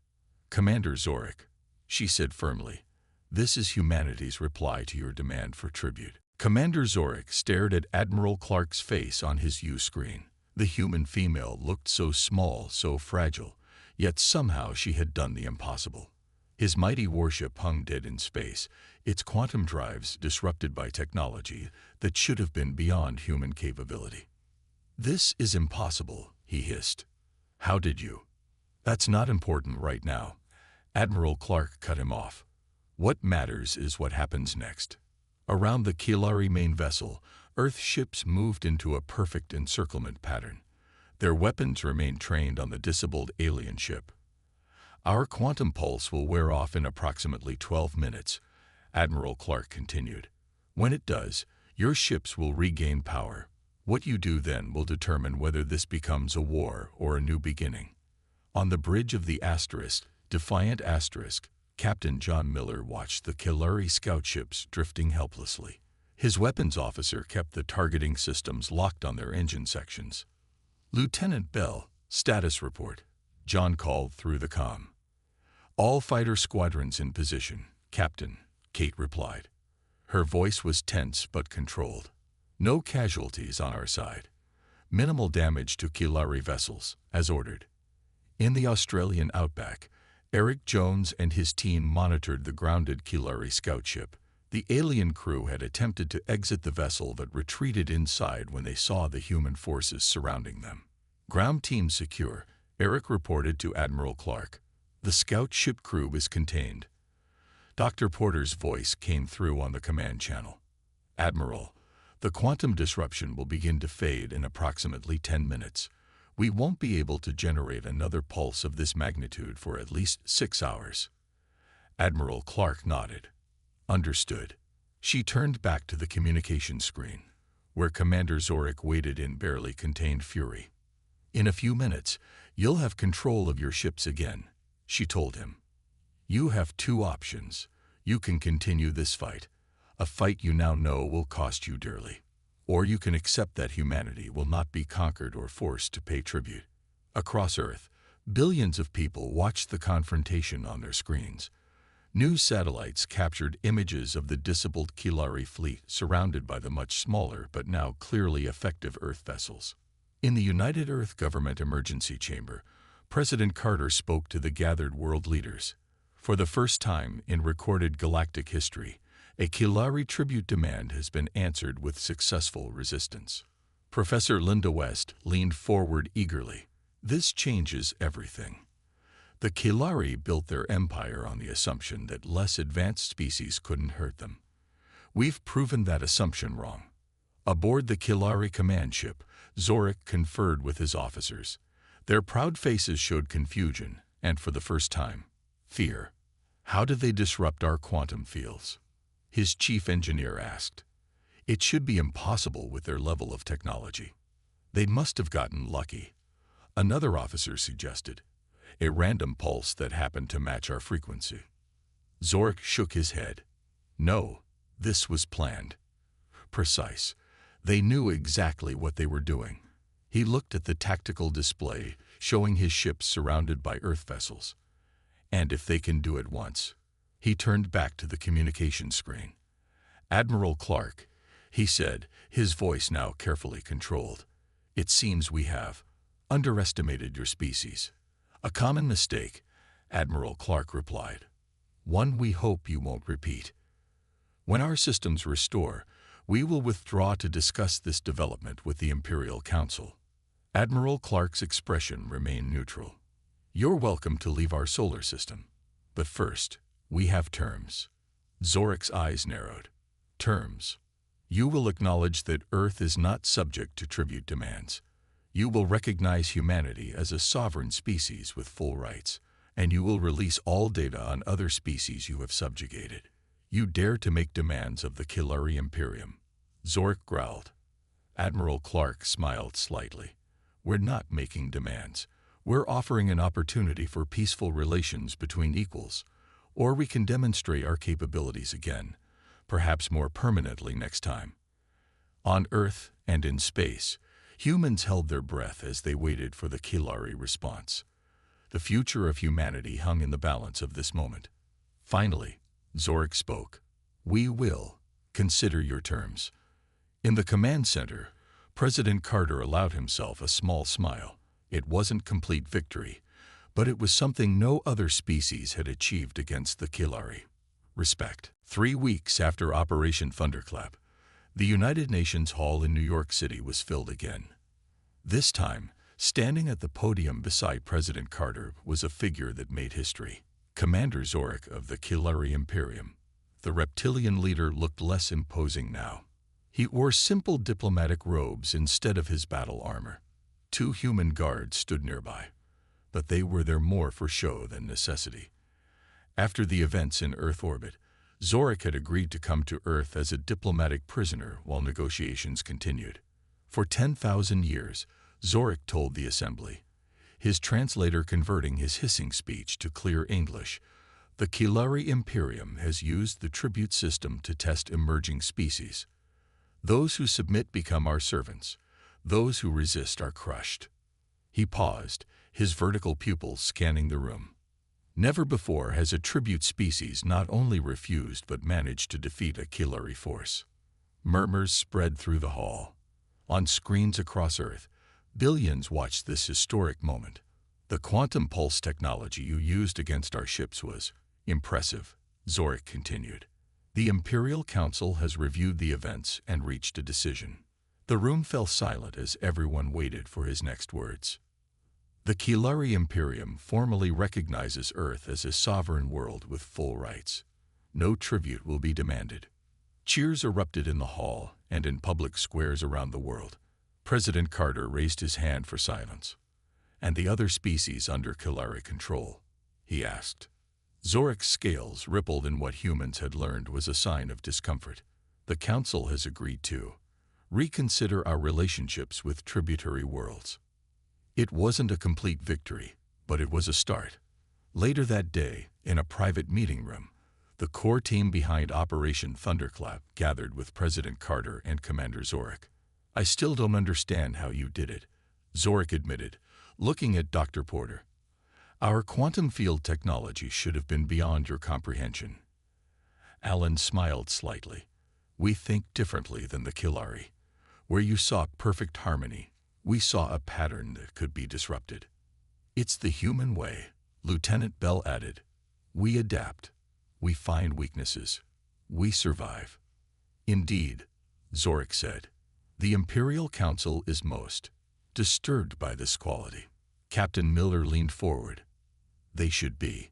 "Commander Zorik," she said firmly, "this is humanity's reply to your demand for tribute." Commander Zorik stared at Admiral Clark's face on his U-screen. The human female looked so small, so fragile, yet somehow she had done the impossible. His mighty warship hung dead in space, its quantum drives disrupted by technology that should have been beyond human capability. "This is impossible," he hissed. "How did you?" "That's not important right now," Admiral Clark cut him off. "What matters is what happens next." Around the Killari main vessel, Earth ships moved into a perfect encirclement pattern. Their weapons remained trained on the disabled alien ship. "Our quantum pulse will wear off in approximately 12 minutes, Admiral Clark continued. "When it does, your ships will regain power. What you do then will determine whether this becomes a war or a new beginning." On the bridge of the Defiant Captain John Miller watched the Killari scout ships drifting helplessly. His weapons officer kept the targeting systems locked on their engine sections. "Lieutenant Bell, status report," John called through the comm. "All fighter squadrons in position, Captain," Kate replied. Her voice was tense but controlled. "No casualties on our side. Minimal damage to Killari vessels, as ordered." In the Australian outback, Eric Jones and his team monitored the grounded Killari scout ship. The alien crew had attempted to exit the vessel but retreated inside when they saw the human forces surrounding them. "Ground team secure," Eric reported to Admiral Clark. "The scout ship crew is contained." Dr. Porter's voice came through on the command channel. "Admiral, the quantum disruption will begin to fade in approximately 10 minutes. We won't be able to generate another pulse of this magnitude for at least 6 hours." Admiral Clark nodded. "Understood." She turned back to the communication screen, where Commander Zorik waited in barely contained fury. "In a few minutes, you'll have control of your ships again," she told him. "You have 2 options. You can continue this fight, a fight you now know will cost you dearly. Or you can accept that humanity will not be conquered or forced to pay tribute." Across Earth, billions of people watched the confrontation on their screens. News satellites captured images of the disabled Killari fleet surrounded by the much smaller but now clearly effective Earth vessels. In the United Earth Government Emergency Chamber, President Carter spoke to the gathered world leaders. For the first time in recorded galactic history, a Killari tribute demand has been answered with successful resistance. Professor Linda West leaned forward eagerly. "This changes everything. The Killari built their empire on the assumption that less advanced species couldn't hurt them. We've proven that assumption wrong. Aboard the Kilari command ship, Zorik conferred with his officers. Their proud faces showed confusion, and for the first time, fear. How did they disrupt our quantum fields? His chief engineer asked. It should be impossible with their level of technology. They must have gotten lucky. Another officer suggested. A random pulse that happened to match our frequency. Zorik shook his head. No, this was planned. Precise. They knew exactly what they were doing. He looked at the tactical display, showing his ships surrounded by Earth vessels. And if they can do it once. He turned back to the communication screen. Admiral Clark, he said, his voice now carefully controlled. It seems we have underestimated your species. A common mistake, Admiral Clark replied. One we hope you won't repeat. When our systems restore, we will withdraw to discuss this development with the Imperial Council. Admiral Clark's expression remained neutral. You're welcome to leave our solar system. But first, we have terms. Zorik's eyes narrowed. Terms. You will acknowledge that Earth is not subject to tribute demands. You will recognize humanity as a sovereign species with full rights, and you will release all data on other species you have subjugated. You dare to make demands of the Kilari Imperium. Zorik growled. Admiral Clark smiled slightly. We're not making demands. We're offering an opportunity for peaceful relations between equals, or we can demonstrate our capabilities again, perhaps more permanently next time. On Earth and in space, humans held their breath as they waited for the Kilari response. The future of humanity hung in the balance of this moment. Finally, Zorik spoke. We will consider your terms. In the command center, President Carter allowed himself a small smile. It wasn't complete victory, but it was something no other species had achieved against the Kilari. Respect. 3 weeks after Operation Thunderclap, the United Nations Hall in New York City was filled again. This time, standing at the podium beside President Carter was a figure that made history. Commander Zorik of the Kilari Imperium. The reptilian leader looked less imposing now. He wore simple diplomatic robes instead of his battle armor. 2 human guards stood nearby, but they were there more for show than necessity. After the events in Earth orbit, Zorik had agreed to come to Earth as a diplomatic prisoner while negotiations continued. For 10,000 years, Zorik told the assembly, his translator converting his hissing speech to clear English, the Kilari Imperium has used the tribute system to test emerging species. Those who submit become our servants. Those who resist are crushed. He paused, his vertical pupils scanning the room. Never before has a tribute species not only refused but managed to defeat a Kilari force. Murmurs spread through the hall. On screens across Earth, billions watched this historic moment. The quantum pulse technology you used against our ships was impressive, Zorik continued. The Imperial Council has reviewed the events and reached a decision. The room fell silent as everyone waited for his next words. The Kilari Imperium formally recognizes Earth as a sovereign world with full rights. No tribute will be demanded. Cheers erupted in the hall and in public squares around the world. President Carter raised his hand for silence. And the other species under Kilari control? He asked. Zorik's scales rippled in what humans had learned was a sign of discomfort. The Council has agreed to reconsider our relationships with tributary worlds. It wasn't a complete victory, but it was a start. Later that day, in a private meeting room, the core team behind Operation Thunderclap gathered with President Carter and Commander Zorik. I still don't understand how you did it, Zorik admitted, looking at Dr. Porter. Our quantum field technology should have been beyond your comprehension. Alan smiled slightly. We think differently than the Kilari. Where you saw perfect harmony, we saw a pattern that could be disrupted. It's the human way, Lieutenant Bell added. We adapt. We find weaknesses. We survive. Indeed, Zorik said. The Imperial Council is most disturbed by this quality. Captain Miller leaned forward. They should be.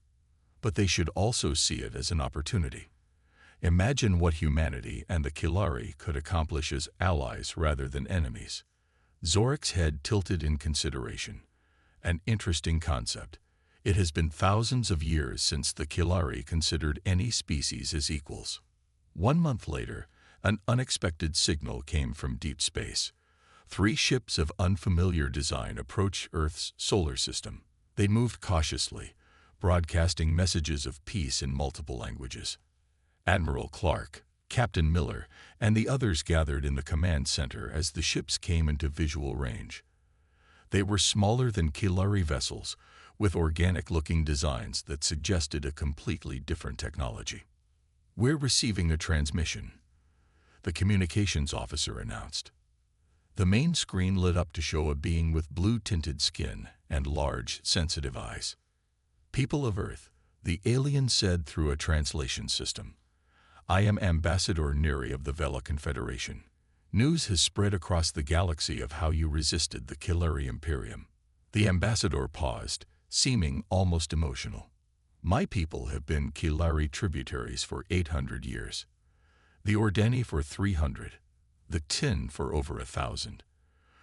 But they should also see it as an opportunity. Imagine what humanity and the Kilari could accomplish as allies rather than enemies. Zorik's head tilted in consideration. An interesting concept. It has been thousands of years since the Kilari considered any species as equals. 1 month later, an unexpected signal came from deep space. 3 ships of unfamiliar design approached Earth's solar system. They moved cautiously, broadcasting messages of peace in multiple languages. Admiral Clark, Captain Miller, and the others gathered in the command center as the ships came into visual range. They were smaller than Kilari vessels, with organic-looking designs that suggested a completely different technology. "We're receiving a transmission," the communications officer announced. The main screen lit up to show a being with blue-tinted skin and large, sensitive eyes. "People of Earth," the alien said through a translation system. "I am Ambassador Neri of the Vela Confederation. News has spread across the galaxy of how you resisted the Kilari Imperium." The ambassador paused, seeming almost emotional. "My people have been Kilari tributaries for 800 years. The Ordeni for 300. The Tin for over 1,000.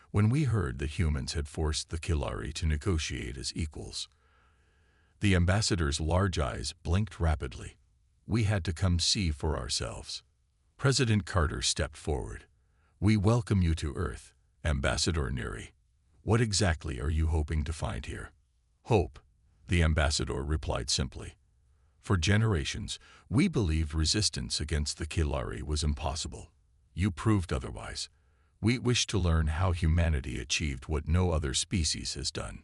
When we heard that humans had forced the Kilari to negotiate as equals." The ambassador's large eyes blinked rapidly. "We had to come see for ourselves." President Carter stepped forward. "We welcome you to Earth, Ambassador Neri. What exactly are you hoping to find here?" "Hope," the ambassador replied simply. "For generations, we believed resistance against the Kilari was impossible. You proved otherwise. We wish to learn how humanity achieved what no other species has done."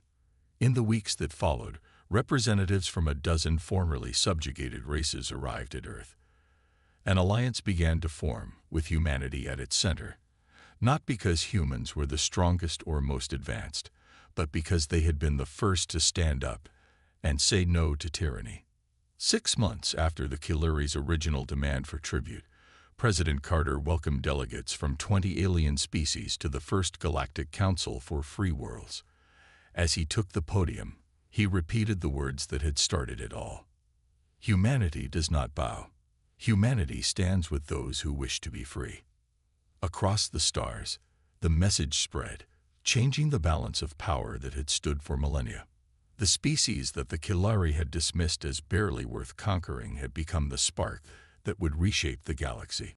In the weeks that followed, representatives from a dozen formerly subjugated races arrived at Earth. An alliance began to form, with humanity at its center. Not because humans were the strongest or most advanced, but because they had been the first to stand up and say no to tyranny. 6 months after the Kilari's original demand for tribute, President Carter welcomed delegates from 20 alien species to the First Galactic Council for Free Worlds. As he took the podium, he repeated the words that had started it all. "Humanity does not bow. Humanity stands with those who wish to be free." Across the stars, the message spread, changing the balance of power that had stood for millennia. The species that the Kilari had dismissed as barely worth conquering had become the spark that would reshape the galaxy.